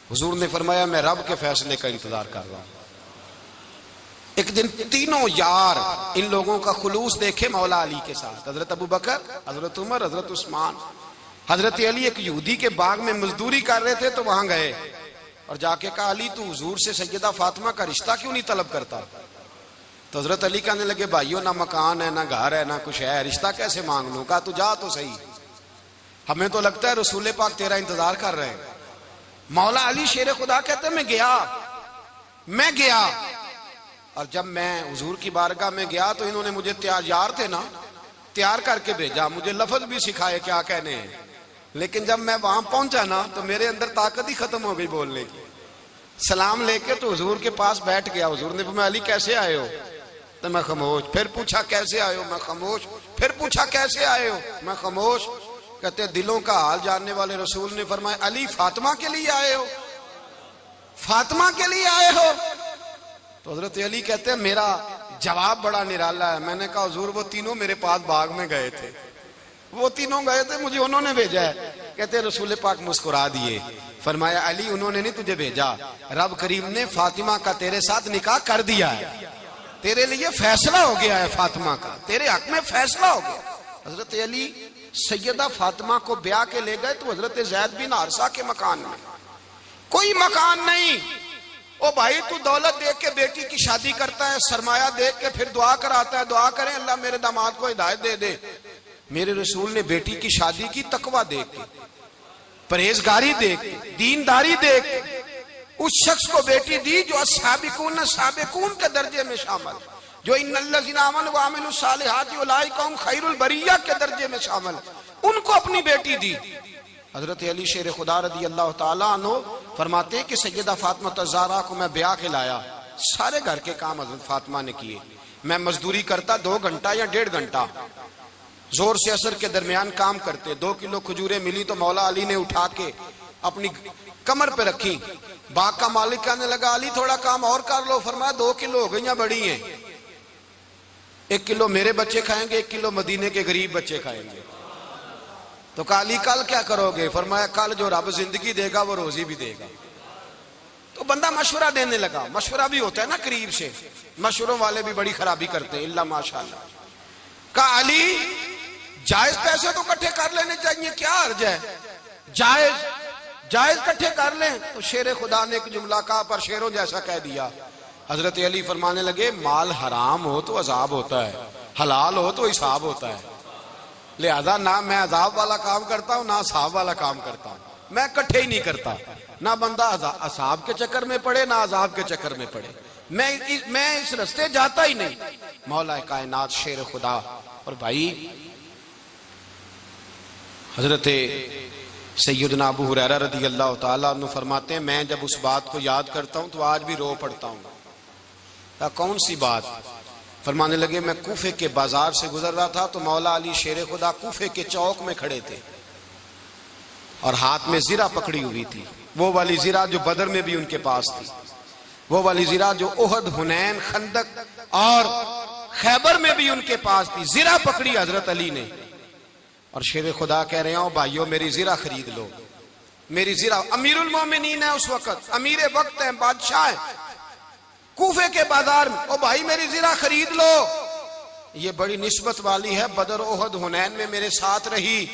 حضور نے فرمایا میں رب کے فیصلے کا انتظار کر رہا ہوں۔ ایک دن تینوں یار ان لوگوں کا خلوص دیکھے مولا علی کے ساتھ، حضرت ابو بکر، حضرت عمر، حضرت عثمان۔ حضرت علی ایک یہودی کے باغ میں مزدوری کر رہے تھے تو وہاں گئے اور جا کے کہا علی تو حضور سے سیدہ فاطمہ کا رشتہ کیوں نہیں طلب کرتا؟ تو حضرت علی کہنے لگے بھائیو نہ مکان ہے نہ گھر ہے نہ کچھ ہے، رشتہ کیسے مانگ لوں؟ کہا تو جا تو صحیح، ہمیں تو لگتا ہے رسول پاک تیرا انتظار کر رہے ہیں۔ مولا علی شیر خدا کہتے ہیں میں گیا اور جب میں حضور کی بارگاہ میں گیا تو انہوں نے مجھے تیار تھے نا، تیار کر کے بھیجا، مجھے لفظ بھی سکھائے کیا کہنے ہیں، لیکن جب میں وہاں پہنچا نا تو میرے اندر طاقت ہی ختم ہو گئی بولنے کی۔ سلام لے کے تو حضور کے پاس بیٹھ گیا، حضور نے فرمایا علی کیسے آئے ہو؟ تو میں خاموش، پھر پوچھا کیسے آئے ہو؟ میں خاموش، پھر پوچھا کیسے آئے ہو؟ میں خاموش۔ کہتے دلوں کا حال جاننے والے رسول نے فرمایا علی فاطمہ کے لیے آئے ہو؟ فاطمہ کے لیے آئے ہو؟ تو حضرت علی کہتے ہیں میرا جواب بڑا نرالا ہے۔ میں نے کہا حضور وہ تینوں میرے پاس باغ میں گئے تھے، وہ تینوں گئے تھے، مجھے انہوں نے بھیجا ہے۔ کہتے رسول پاک مسکرا دیے، فرمایا علی انہوں نے نہیں تجھے بھیجا، رب کریم نے فاطمہ کا تیرے ساتھ نکاح کر دیا ہے، تیرے لیے فیصلہ ہو گیا ہے، فاطمہ کا تیرے حق میں فیصلہ ہو گیا۔ حضرت علی سیدہ فاطمہ کو بیاہ کے لے گئے تو حضرت زید بن حارثہ کے مکان میں، کوئی مکان نہیں۔ او بھائی تو دولت دیکھ کے بیٹی کی شادی کرتا ہے، سرمایہ دیکھ کے پھر دعا کراتا ہے، دعا کریں اللہ میرے داماد کو ہدایت دے دے۔ میرے رسول نے بیٹی کی شادی کی تقوی دیکھ کے، پرہیزگاری دیکھ کے، دینداری دیکھ کے، اس شخص کو بیٹی دی جو السابقون السابقون کے درجے میں شامل، جو ان الذین آمنوا وعملوا الصالحات اولئک هم خیر البریہ کے درجے میں شامل، ان کو اپنی بیٹی دی۔ حضرت علی شیر خدا رضی اللہ تعالیٰ عنہ فرماتے کہ سیدہ فاطمہ الزہرا کو میں بیاہ کے لایا، سارے گھر کے کام حضرت فاطمہ نے کیے، میں مزدوری کرتا 2 گھنٹہ یا 1.5 گھنٹہ، زور سے عصر کے درمیان کام کرتے، 2 کلو کھجوریں ملی تو مولا علی نے اٹھا کے اپنی کمر پہ رکھی۔ باغ کا مالک کہنے لگا علی تھوڑا کام اور کر لو، فرمایا 2 کلو ہو گئیاں بڑی ہیں، 1 کلو میرے بچے کھائیں گے، 1 کلو مدینے کے غریب بچے کھائیں گے۔ تو کہا علی کل کیا کرو گے؟ فرمایا کل جو رب زندگی دے گا وہ روزی بھی دے گا۔ تو بندہ مشورہ دینے لگا، مشورہ بھی ہوتا ہے نا قریب سے، مشوروں والے بھی بڑی خرابی کرتے ہیں اللہ ماشاءاللہ۔ کہا علی جائز پیسے تو کٹھے کر لینے چاہیے، کیا حرج ہے، جائز کٹھے کر لیں۔ تو شیر خدا نے ایک جملہ کہا پر شیروں جیسا کہہ دیا۔ حضرت علی فرمانے لگے مال حرام ہو تو عذاب ہوتا ہے، حلال ہو تو حساب ہوتا ہے، لہذا نہ میں عذاب والا کام کرتا ہوں نہ حساب والا کام کرتا ہوں، میں کٹھے ہی نہیں کرتا، نہ بندہ حساب کے چکر میں پڑے نہ عذاب کے چکر میں پڑے، میں اس رستے جاتا ہی نہیں۔ مولا کائنات شیر خدا۔ اور بھائی حضرت سیدنا ابو ہریرہ رضی اللہ تعالیٰ عنہ فرماتے ہیں میں جب اس بات کو یاد کرتا ہوں تو آج بھی رو پڑتا ہوں۔ کون سی بات؟ فرمانے لگے میں کوفے کے بازار سے گزر رہا تھا تو مولا علی شیر خدا کوفے کے چوک میں کھڑے تھے اور ہاتھ میں زرہ پکڑی ہوئی تھی، وہ والی زرہ جو بدر میں بھی ان کے پاس تھی، وہ والی زرہ جو احد، حنین، خندق اور خیبر میں بھی ان کے پاس تھی۔ زرہ پکڑی حضرت علی نے اور شیر خدا کہہ رہے ہیں بھائیو میری زرہ خرید لو، میری زرہ۔ امیر المومنین ہے اس وقت، امیر وقت ہے، بادشاہ ہے، کوفے کے بازار میں، او بھائی میری زرہ خرید لو، یہ بڑی نسبت والی ہے، بدر، احد، حنین میں میرے ساتھ رہی۔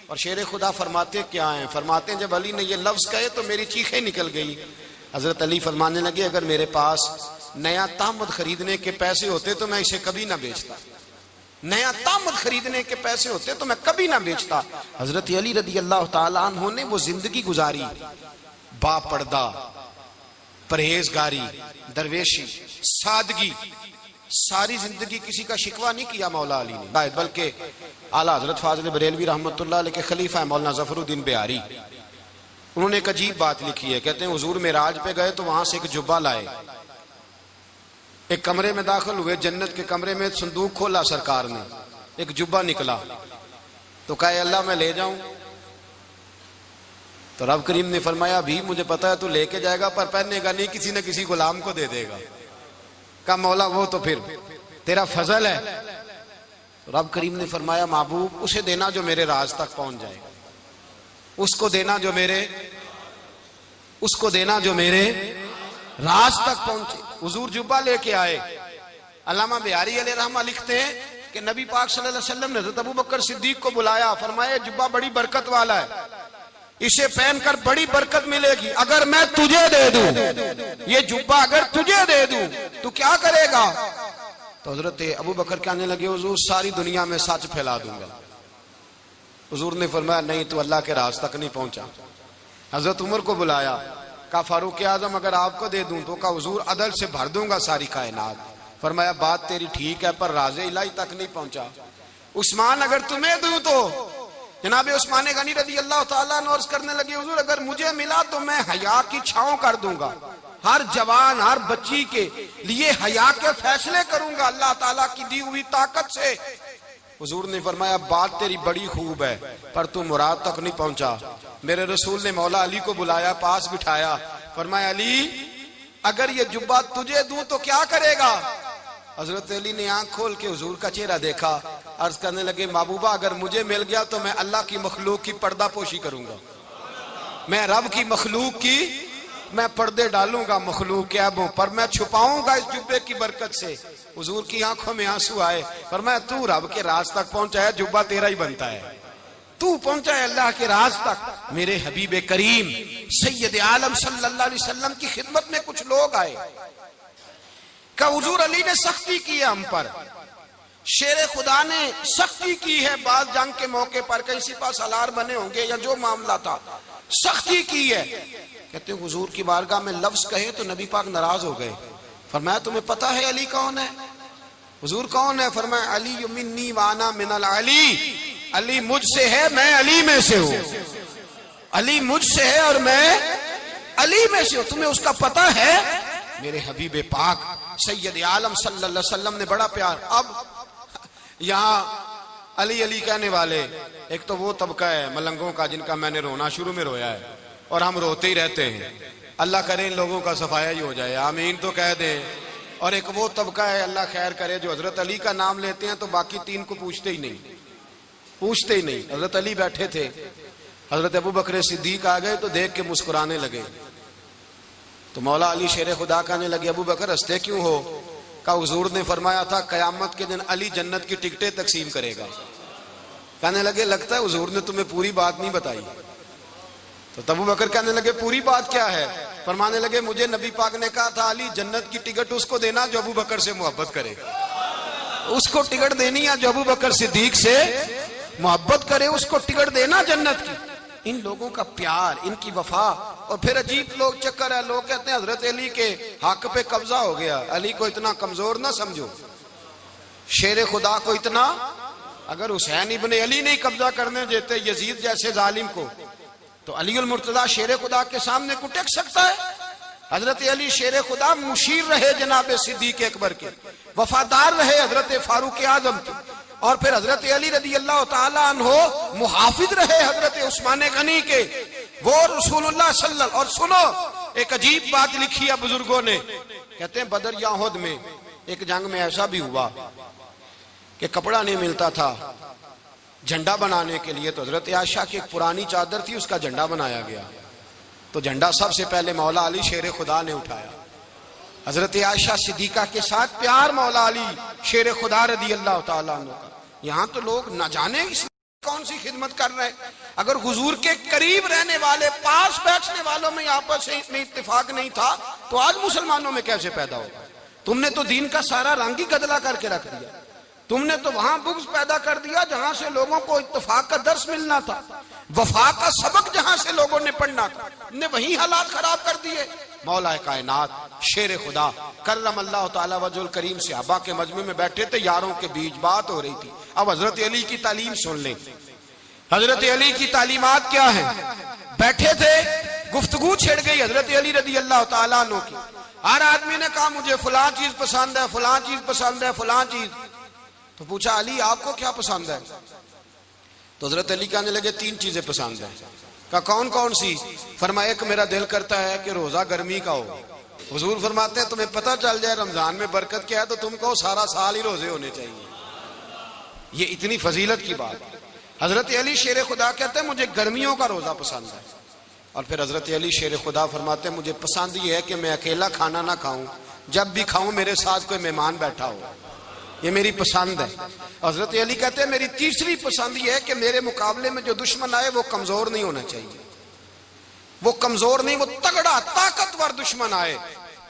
اور شیر خدا فرماتے کیا ہیں؟ فرماتے ہیں جب علی نے یہ لفظ کہے تو میری چیخیں نکل گئی۔ حضرت علی فرمانے لگے اگر میرے پاس نیا تامد خریدنے کے پیسے ہوتے تو میں اسے کبھی نہ بیچتا، نیا تامد خریدنے کے پیسے ہوتے تو میں کبھی نہ بیچتا۔ حضرت علی رضی اللہ تعالیٰ عنہ نے وہ زندگی گزاری، با پردہ، پرہیزگاری، درویشی، سادگی، ساری زندگی کسی کا شکوہ نہیں کیا مولا علی نے، بلکہ اعلیٰ حضرت فاضل بریلوی رحمۃ اللہ علیہ کے خلیفہ مولانا ظفر الدین بہاری، انہوں نے ایک عجیب بات لکھی ہے. کہتے ہیں حضور معراج پہ گئے تو وہاں سے ایک جبہ لائے، ایک کمرے میں داخل ہوئے، جنت کے کمرے میں صندوق کھولا سرکار نے، ایک جبہ نکلا تو کہا اللہ میں لے جاؤں؟ تو رب کریم نے فرمایا بھی مجھے پتا ہے تو لے کے جائے گا پر پہننے گا نہیں، کسی نہ کسی غلام کو دے دے گا. کہا مولا وہ تو پھر تیرا فضل ہے. رب کریم نے فرمایا محبوب اسے دینا جو میرے راز تک پہنچ جائے، اس کو دینا جو میرے راز تک پہنچے. حضور جبہ لے کے آئے. علامہ بہاری علیہ رحمہ لکھتے ہیں کہ نبی پاک صلی اللہ علیہ وسلم نے حضرت ابوبکر صدیق کو بلایا، فرمایا جبہ بڑی برکت والا ہے، اسے پہن کر بڑی برکت ملے گی، اگر میں تجھے دے دوں، یہ جبہ اگر تجھے دے دوں تو کیا کرے گا؟ تو حضرت ابوبکر کہنے لگے حضور ساری دنیا میں سچ پھیلا دوں گا. حضور نے فرمایا نہیں تو اللہ کے راز تک نہیں پہنچا. حضرت عمر کو بلایا، کہا فاروق اعظم اگر آپ کو دے دوں تو کہا حضور عدل سے بھر دوں گا ساری کائنات. فرمایا بات تیری ٹھیک ہے پر راز الہی تک نہیں پہنچا. عثمان اگر تمہیں دوں تو جناب عثمان غنی رضی اللہ تعالیٰ عنہ عرض کرنے لگے حضور اگر مجھے ملا تو میں حیا کی چھاؤں کر دوں گا، ہر جوان ہر بچی کے لیے حیا کے فیصلے کروں گا اللہ تعالیٰ کی دی ہوئی طاقت سے. حضور نے فرمایا بات تیری بڑی خوب ہے پر تو مراد تک نہیں پہنچا. میرے رسول نے مولا علی کو بلایا، پاس بٹھایا، فرمایا علی اگر یہ جبہ تجھے دوں تو کیا کرے گا؟ حضرت علی نے آنکھ کھول کے حضور کا چہرہ دیکھا، عرض کرنے لگے محبوبہ اگر مجھے مل گیا تو میں اللہ کی مخلوق کی پردہ پوشی کروں گا، میں رب کی مخلوق کی میں پردے ڈالوں گا مخلوق کے عیبوں پر، میں چھپاؤں گا اس جبے کی برکت سے. حضور کی آنکھوں میں آنسو آئے، فرمایا تو رب کے راز تک پہنچا ہے، جبہ تیرا ہی بنتا ہے، تو پہنچا ہے اللہ کے راز تک. میرے حبیب کریم سید عالم صلی اللہ علیہ وسلم کی خدمت میں کچھ لوگ آئے کہ حضور علی نے سختی کی ہے ہم پر، شیر خدا نے سختی کی ہے، بعض جنگ کے موقع پر کہیں سپاہ سالار بنے ہوں گے یا جو معاملہ تھا سختی کی ہے. کہتے ہیں حضور کی بارگاہ میں لفظ کہے تو نبی پاک ناراض ہو گئے. فرمایا تمہیں پتا ہے علی کون ہے؟ حضور کون ہے؟ فرمایا علی منی وانا من العلی، علی مجھ سے ہے میں علی میں سے ہوں، علی مجھ سے ہے اور میں علی میں سے ہوں. تمہیں اس کا پتہ ہے؟ میرے حبیب پاک سید عالم صلی اللہ علیہ وسلم نے بڑا پیار. اب یہاں علی علی کہنے والے ایک تو وہ طبقہ ہے ملنگوں کا جن کا میں نے رونا شروع میں رویا ہے اور ہم روتے ہی رہتے ہیں، اللہ کرے ان لوگوں کا صفایا ہی ہو جائے، آمین تو کہہ دیں. اور ایک وہ طبقہ ہے اللہ خیر کرے جو حضرت علی کا نام لیتے ہیں تو باقی تین کو پوچھتے ہی نہیں. حضرت علی بیٹھے تھے، حضرت ابوبکر صدیق آ گئے تو دیکھ کے مسکرانے لگے. تو مولا علی شیر خدا کہنے لگے ابوبکر ہنستے کیوں ہو؟ کہا حضور نے فرمایا تھا قیامت کے دن علی جنت کی ٹکٹیں تقسیم کرے گا. کہنے لگے لگتا ہے حضور نے تمہیں پوری بات نہیں بتائی. تو ابوبکر کہنے لگے پوری بات کیا ہے؟ فرمانے لگے مجھے نبی پاک نے کہا تھا علی جنت کی ٹکٹ اس کو دینا جو ابوبکر سے محبت کرے، اس کو ٹکٹ دینی ہے جو ابوبکر صدیق سے محبت کرے، اس کو ٹکٹ دینا جنت کی. ان لوگوں کا پیار، ان کی وفا. اور پھر عجیب لوگ چکر ہے، لوگ کہتے ہیں حضرت علی کے حق پہ قبضہ ہو گیا. علی کو اتنا کمزور نہ سمجھو، شیر خدا کو اتنا، اگر حسین ابن علی نہیں قبضہ کرنے دیتے یزید جیسے ظالم کو تو علی المرتضیٰ شیر خدا کے سامنے کو ٹک سکتا ہے؟ حضرت علی شیر خدا مشیر رہے جناب صدیق اکبر کے، وفادار رہے حضرت فاروق اعظم کے، اور پھر حضرت علی رضی اللہ تعالیٰ عنہ محافظ رہے حضرت عثمان غنی کے، وہ رسول اللہ صلی اللہ. اور سنو ایک عجیب بات لکھی ہے بزرگوں نے، کہتے ہیں بدر یا احد میں ایک جنگ میں ایسا بھی ہوا کہ کپڑا نہیں ملتا تھا جھنڈا بنانے کے لیے، تو حضرت عائشہ کی ایک پرانی چادر تھی اس کا جھنڈا بنایا گیا. تو جھنڈا سب سے پہلے مولا علی شیر خدا نے اٹھایا. حضرت عائشہ صدیقہ کے ساتھ پیار مولا علی شیر خدا رضی اللہ تعالیٰ عنہ کا. یہاں تو لوگ نہ جانے اس کون سی خدمت کر رہے ہیں. اگر حضور کے قریب رہنے والے پاس بیٹھنے والوں میں آپس میں اتفاق نہیں تھا تو آج مسلمانوں میں کیسے پیدا ہوگا؟ تم نے تو دین کا سارا رنگ ہی گدلا کر کے رکھ دیا. تم نے تو وہاں بغض پیدا کر دیا جہاں سے لوگوں کو اتفاق کا درس ملنا تھا، وفا کا سبق جہاں سے لوگوں نے پڑھنا تھا، نے وہی حالات خراب کر دیے. مولا کائنات شیر خدا کرم اللہ تعالی وجہ الکریم صحابہ کے مجمع میں بیٹھے تھے، یاروں کے بیچ بات ہو رہی تھی۔ اب حضرت علی کی تعلیم سن لیں، حضرت علی کی تعلیمات کیا ہیں۔ بیٹھے تھے، گفتگو چھڑ گئی حضرت علی رضی اللہ تعالیٰ عنہ کی۔ ہر آدمی نے کہا مجھے فلاں چیز پسند ہے، فلاں چیز پسند ہے، فلاں چیز۔ تو پوچھا علی آپ کو کیا پسند ہے؟ تو حضرت علی کہنے لگے 3 چیزیں پسند ہیں۔ کہا کون کون سی؟ فرمایا ایک میرا دل کرتا ہے کہ روزہ گرمی کا ہو۔ حضور فرماتے ہیں تمہیں پتہ چل جائے رمضان میں برکت کیا ہے تو تم کو سارا سال ہی روزے ہونے چاہیے۔ یہ اتنی فضیلت کی بات۔ حضرت علی شیر خدا کہتے ہیں مجھے گرمیوں کا روزہ پسند ہے۔ اور پھر حضرت علی شیر خدا فرماتے ہیں مجھے پسند یہ ہے کہ میں اکیلا کھانا نہ کھاؤں، جب بھی کھاؤں میرے ساتھ کوئی مہمان بیٹھا ہو، یہ میری پسند ہے۔ حضرت علی کہتے ہیں میری تیسری پسند یہ ہے کہ میرے مقابلے میں جو دشمن آئے وہ کمزور نہیں ہونا چاہیے، وہ کمزور نہیں، وہ تگڑا طاقتور دشمن آئے۔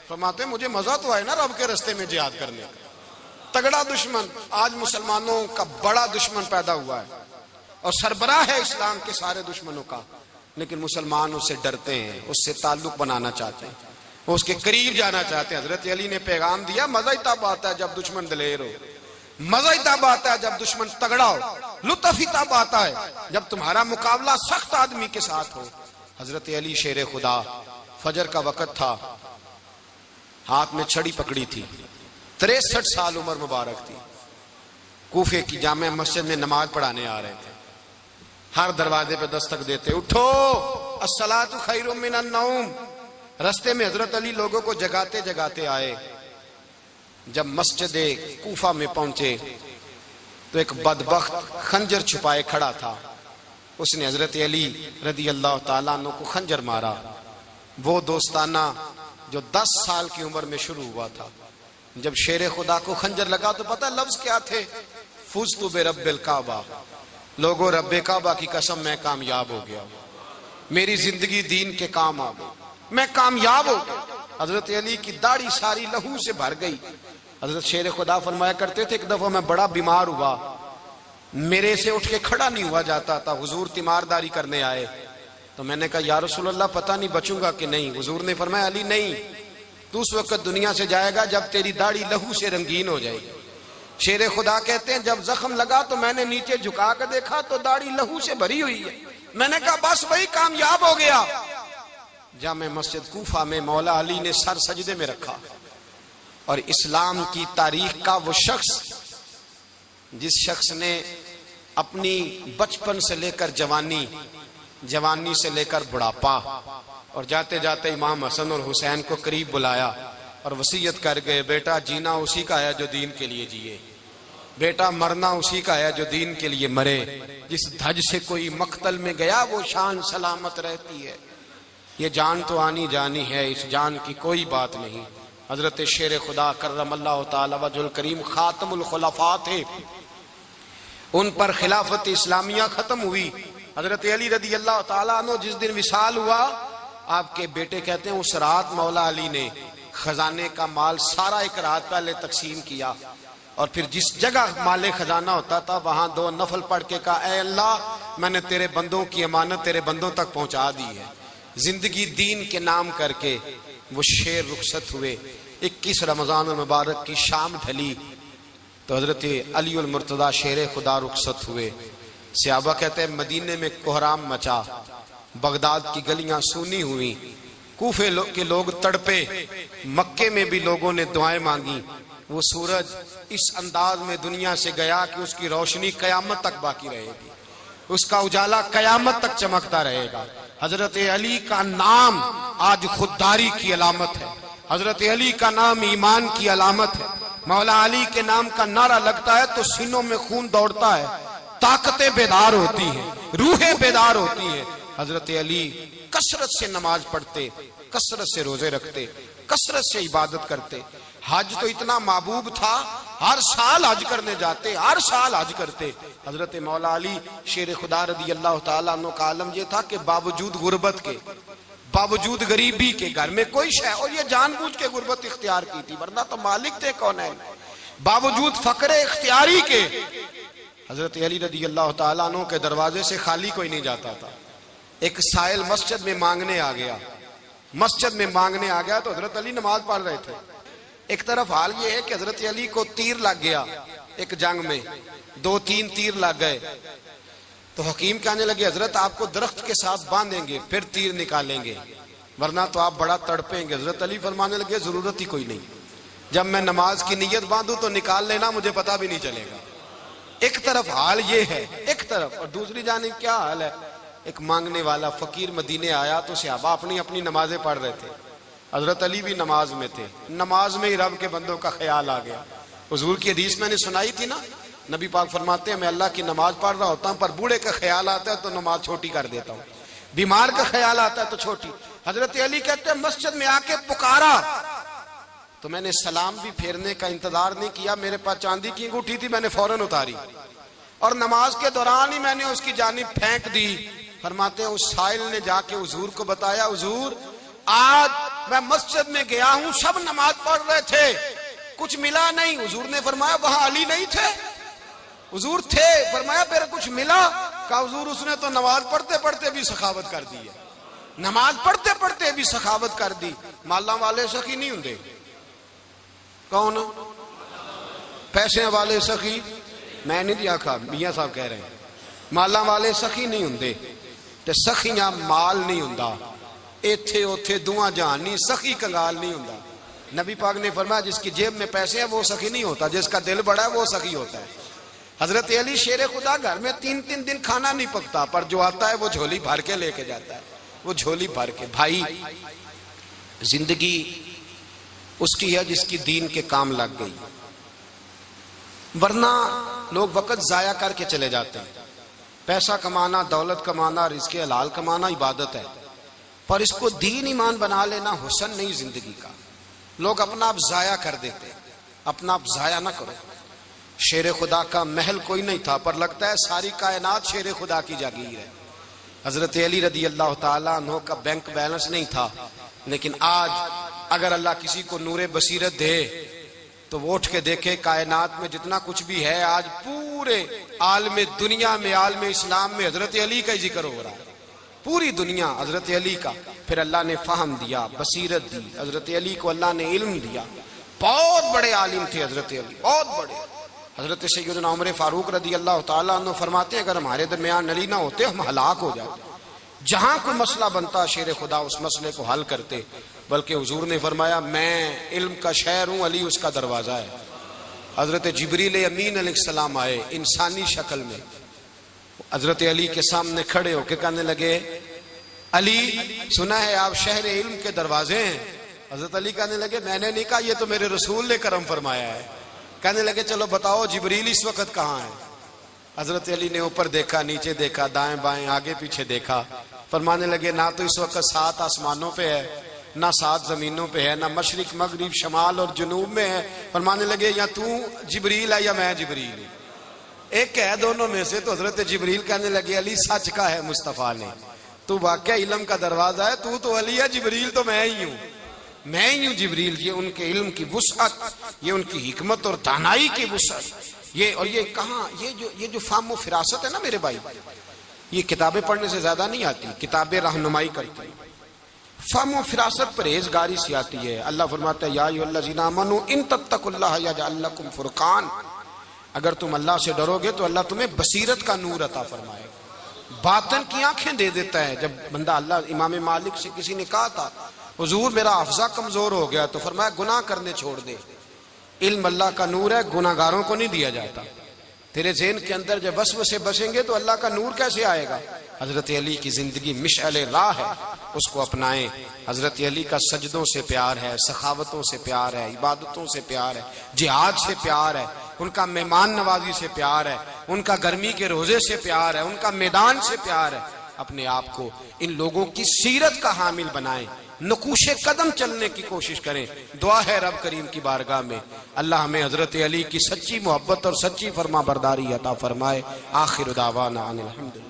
فرماتے ہیں مجھے مزہ تو آئے نا رب کے رستے میں جہاد کرنے کا۔ تگڑا دشمن، آج مسلمانوں کا بڑا دشمن پیدا ہوا ہے اور سربراہ ہے اسلام کے سارے دشمنوں کا، لیکن مسلمان اس سے ڈرتے ہیں، اس سے تعلق بنانا چاہتے ہیں، اس کے قریب جانا چاہتے ہیں۔ حضرت علی نے پیغام دیا مزہ ہی تب آتا ہے جب دشمن دلیر ہو، مزہ ہی تب آتا ہے جب دشمن تگڑا ہو، لطف ہی تب آتا ہے جب تمہارا مقابلہ سخت آدمی کے ساتھ ہو۔ حضرت علی شیر خدا، فجر کا وقت تھا، ہاتھ میں چھڑی پکڑی تھی، 63 سال عمر مبارک تھی، کوفے کی جامع مسجد میں نماز پڑھانے آ رہے تھے۔ ہر دروازے پہ دستک دیتے اٹھو الصلاۃ خیر من النوم۔ رستے میں حضرت علی لوگوں کو جگاتے جگاتے آئے۔ جب مسجد کوفہ میں پہنچے تو ایک بدبخت خنجر چھپائے کھڑا تھا، اس نے حضرت علی رضی اللہ تعالیٰ عنہ کو خنجر مارا۔ وہ دوستانہ جو 10 سال کی عمر میں شروع ہوا تھا، جب شیر خدا کو خنجر لگا تو پتہ لفظ کیا تھے؟ فزت برب الکعبہ، لوگوں رب کعبہ کی قسم میں کامیاب ہو گیا، میری زندگی دین کے کام آ گئی، میں کامیاب ہو گیا۔ حضرت علی کی داڑھی ساری لہو سے بھر گئی۔ حضرت شیر خدا فرمایا کرتے تھے ایک دفعہ میں بڑا بیمار ہوا، میرے سے اٹھ کے کھڑا نہیں ہوا جاتا تھا، حضور تیمارداری کرنے آئے تو میں نے کہا یا رسول اللہ پتہ نہیں بچوں گا کہ نہیں۔ حضور نے فرمایا علی نہیں، تو اس وقت دنیا سے جائے گا جب تیری داڑھی لہو سے رنگین ہو جائے گی۔ شیر خدا کہتے ہیں جب زخم لگا تو میں نے نیچے جھکا کر دیکھا تو داڑھی لہو سے بھری ہوئی ہے، میں نے کہا بس وہی کامیاب ہو گیا۔ جامع مسجد کوفہ میں مولا علی نے سر سجدے میں رکھا، اور اسلام کی تاریخ کا وہ شخص جس شخص نے اپنی بچپن سے لے کر جوانی، جوانی سے لے کر بڑھاپا، اور جاتے جاتے امام حسن اور حسین کو قریب بلایا اور وصیت کر گئے بیٹا جینا اسی کا ہے جو دین کے لیے جیے، بیٹا مرنا اسی کا ہے جو دین کے لیے مرے، جس دھج سے کوئی مقتل میں گیا وہ شان سلامت رہتی ہے، یہ جان تو آنی جانی ہے، اس جان کی کوئی بات نہیں۔ حضرت شیر خدا کرم اللہ تعالی وجہ الکریم خاتم الخلفاء تھے، ان پر خلافت اسلامیہ ختم ہوئی۔ حضرت علی رضی اللہ تعالیٰ عنہ جس دن وصال ہوا، آپ کے بیٹے کہتے ہیں اس رات مولا علی نے خزانے کا مال سارا ایک رات پہلے تقسیم کیا، اور پھر جس جگہ مال خزانہ ہوتا تھا وہاں 2 نفل پڑھ کے کہا اے اللہ میں نے تیرے بندوں کی امانت تیرے بندوں تک پہنچا دی ہے۔ زندگی دین کے نام کر کے وہ شیر رخصت ہوئے۔ 21 رمضان المبارک کی شام ڈھلی تو حضرت علی المرتضی شیر خدا رخصت ہوئے۔ صحابہ کہتے ہیں مدینے میں کوہرام مچا، بغداد کی گلیاں سونی ہوئی، کوفے کے لوگ تڑپے، مکے میں بھی لوگوں نے دعائیں مانگی۔ وہ سورج اس انداز میں دنیا سے گیا کہ اس کی روشنی قیامت تک باقی رہے گی، اس کا اجالا قیامت تک چمکتا رہے گا۔ حضرت علی کا نام آج خودداری کی علامت ہے، حضرت علی کا نام ایمان کی علامت ہے۔ مولا علی کے نام کا نعرہ لگتا ہے تو سینوں میں خون دوڑتا ہے، طاقتیں بیدار ہوتی ہیں، روحیں بیدار ہوتی ہیں۔ حضرت علی کثرت سے نماز پڑھتے، کثرت سے روزے رکھتے، کثرت سے عبادت کرتے۔ حج تو اتنا محبوب تھا، ہر سال حج کرنے جاتے، ہر سال حج کرتے۔ حضرت مولا علی شیر خدا رضی اللہ تعالیٰ عنہ کا عالم یہ تھا کہ باوجود غربت کے، باوجود غریبی کے، گھر میں کوئی شے، اور یہ جان بوجھ کے غربت اختیار کی تھی ورنہ تو مالک تھے کون ہے، باوجود فقر اختیاری کے حضرت علی رضی اللہ تعالیٰ عنہ کے دروازے سے خالی کوئی نہیں جاتا تھا۔ ایک سائل مسجد میں مانگنے آ گیا، مسجد میں مانگنے آ گیا تو حضرت علی نماز پڑھ رہے تھے. ایک طرف حال یہ ہے کہ حضرت علی کو تیر لگ گیا ایک جنگ میں, 2-3 تیر لگ گئے. تو حکیم کہنے لگے حضرت آپ کو درخت کے ساتھ باندھیں گے پھر تیر نکالیں گے ورنہ تو آپ بڑا تڑپیں گے. حضرت علی فرمانے لگے ضرورت ہی کوئی نہیں, جب میں نماز کی نیت باندھوں تو نکال لینا, مجھے پتا بھی نہیں چلے گا. ایک طرف حال یہ ہے ایک طرف, اور دوسری جانب کیا حال ہے. ایک مانگنے والا فقیر مدینے آیا تو صحابہ اپنی اپنی نمازیں پڑھ رہے تھے, حضرت علی بھی نماز میں تھے. نماز میں ہی رب کے بندوں کا خیال آ گیا. حضور کی حدیث میں نے سنائی تھی نا, نبی پاک فرماتے ہیں میں اللہ کی نماز پڑھ رہا ہوتا ہوں پر بوڑھے کا خیال آتا ہے تو نماز چھوٹی کر دیتا ہوں, بیمار کا خیال آتا ہے تو چھوٹی. حضرت علی کہتے ہیں مسجد میں آ کے پکارا تو میں نے سلام بھی پھیرنے کا انتظار نہیں کیا, میرے پاس چاندی کی انگوٹھی تھی, میں نے فوراً اتاری اور نماز کے دوران ہی میں نے اس کی جانب پھینک دی. فرماتے ہیں اس سائل نے جا کے حضور کو بتایا, حضور آج میں مسجد میں گیا ہوں, سب نماز پڑھ رہے تھے, کچھ ملا نہیں. حضور نے فرمایا وہاں علی نہیں تھے؟ حضور تھے. فرمایا پھر کچھ ملا؟ کہا حضور اس نے تو نماز پڑھتے پڑھتے بھی سخاوت کر دی ہے, نماز پڑھتے پڑھتے بھی سخاوت کر دی. مالاں والے سخی نہیں ہوندے, کون پیسے والے سخی, میں نہیں دیا کھا, میاں صاحب کہہ رہے ہیں مالاں والے سخی نہیں ہوندے تے سخیاں مال نہیں ہوندا, ایتھے اوتھے دعا جہان نہیں, سخی کنگال نہیں ہوندا. نبی پاک نے فرمایا جس کی جیب میں پیسے ہیں وہ سخی نہیں ہوتا, جس کا دل بڑا ہے وہ سخی ہوتا ہے. حضرت علی شیر خدا گھر میں 3 دن کھانا نہیں پکتا پر جو آتا ہے وہ جھولی بھر کے لے کے جاتا ہے, وہ جھولی بھر کے. بھائی زندگی اس کی ہے جس کی دین کے کام لگ گئی, ورنہ لوگ وقت ضائع کر کے چلے جاتے ہیں. پیسہ کمانا, دولت کمانا, رزق حلال کمانا عبادت ہے, پر اس کو دین ایمان بنا لینا حسن نہیں زندگی کا. لوگ اپنا آپ ضائع کر دیتے, اپنا آپ ضائع نہ کرو. شیر خدا کا محل کوئی نہیں تھا پر لگتا ہے ساری کائنات شیر خدا کی جاگیر ہے. حضرت علی رضی اللہ تعالیٰ عنہ کا بینک بیلنس نہیں تھا, لیکن آج اگر اللہ کسی کو نور بصیرت دے تو وہ اٹھ کے دیکھے کائنات میں جتنا کچھ بھی ہے آج پورے عالم دنیا میں, عالم اسلام میں حضرت علی کا ہی ذکر ہو رہا ہے. پوری دنیا حضرت علی کا. پھر اللہ نے فہم دیا, بصیرت دی, حضرت علی کو اللہ نے علم دیا. بہت بڑے عالم تھے حضرت علی, بہت بڑے. حضرت سیدنا عمر فاروق رضی اللہ تعالیٰ عنہ فرماتے ہیں اگر ہمارے درمیان علی نہ ہوتے ہم ہلاک ہو جاتے. جہاں کوئی مسئلہ بنتا شیر خدا اس مسئلے کو حل کرتے, بلکہ حضور نے فرمایا میں علم کا شہر ہوں, علی اس کا دروازہ ہے. حضرت جبریل امین علیہ السلام آئے انسانی شکل میں, حضرت علی کے سامنے کھڑے ہو کے کہنے لگے علی سنا ہے آپ شہر علم کے دروازے ہیں. حضرت علی کہنے لگے میں نے نہیں کہا, یہ تو میرے رسول نے کرم فرمایا ہے. کہنے لگے چلو بتاؤ جبریل اس وقت کہاں ہے؟ حضرت علی نے اوپر دیکھا, نیچے دیکھا, دائیں بائیں, آگے پیچھے دیکھا. فرمانے لگے نہ تو اس وقت 7 آسمانوں پہ ہے, نہ 7 زمینوں پہ ہے, نہ مشرق مغرب شمال اور جنوب میں ہے. فرمانے لگے یا تو جبریل ہے یا میں جبریل ہوں, ایک ہے دونوں میں سے. تو حضرت جبریل کہنے لگے علی سچ کا ہے مصطفیٰ نے, تو واقعہ علم کا دروازہ ہے, تو علی ہے, جبریل تو میں ہی ہوں, میں ہی ہوں جبریل. یہ ان کے علم کی وسعت, یہ ان کی حکمت اور دانائی کی وسعت. یہ اور یہ کہاں, یہ جو فہم و فراست ہے نا میرے بھائی, یہ کتابیں پڑھنے سے زیادہ نہیں آتی, کتابیں رہنمائی کرتی ہیں. فہم و فراست پرہیزگاری سے آتی ہے. اللہ فرماتا ہے یا ایھا الذین آمنوا ان تتقوا اللہ یجعل لکم فرقان, اگر تم اللہ سے ڈرو گے تو اللہ تمہیں بصیرت کا نور عطا فرمائے گا, باطن کی آنکھیں دے دیتا ہے. جب بندہ اللہ, امام مالک سے کسی نے کہا تھا حضور میرا حافظہ کمزور ہو گیا, تو فرمایا گناہ کرنے چھوڑ دے, علم اللہ کا نور ہے, گناہ گاروں کو نہیں دیا جاتا. تیرے ذہن کے اندر جب وسوسے بسیں گے تو اللہ کا نور کیسے آئے گا؟ حضرت علی کی زندگی مشعل راہ ہے, اس کو اپنائیں. حضرت علی کا سجدوں سے پیار ہے, سخاوتوں سے پیار ہے, عبادتوں سے پیار ہے, جہاد سے پیار ہے, ان کا مہمان نوازی سے پیار ہے, ان کا گرمی کے روزے سے پیار ہے, ان کا میدان سے پیار ہے. اپنے آپ کو ان لوگوں کی سیرت کا حامل بنائیں, نقوش قدم چلنے کی کوشش کریں. دعا ہے رب کریم کی بارگاہ میں اللہ ہمیں حضرت علی کی سچی محبت اور سچی فرما برداری عطا فرمائے. آخر دعوانا ان الحمدللہ.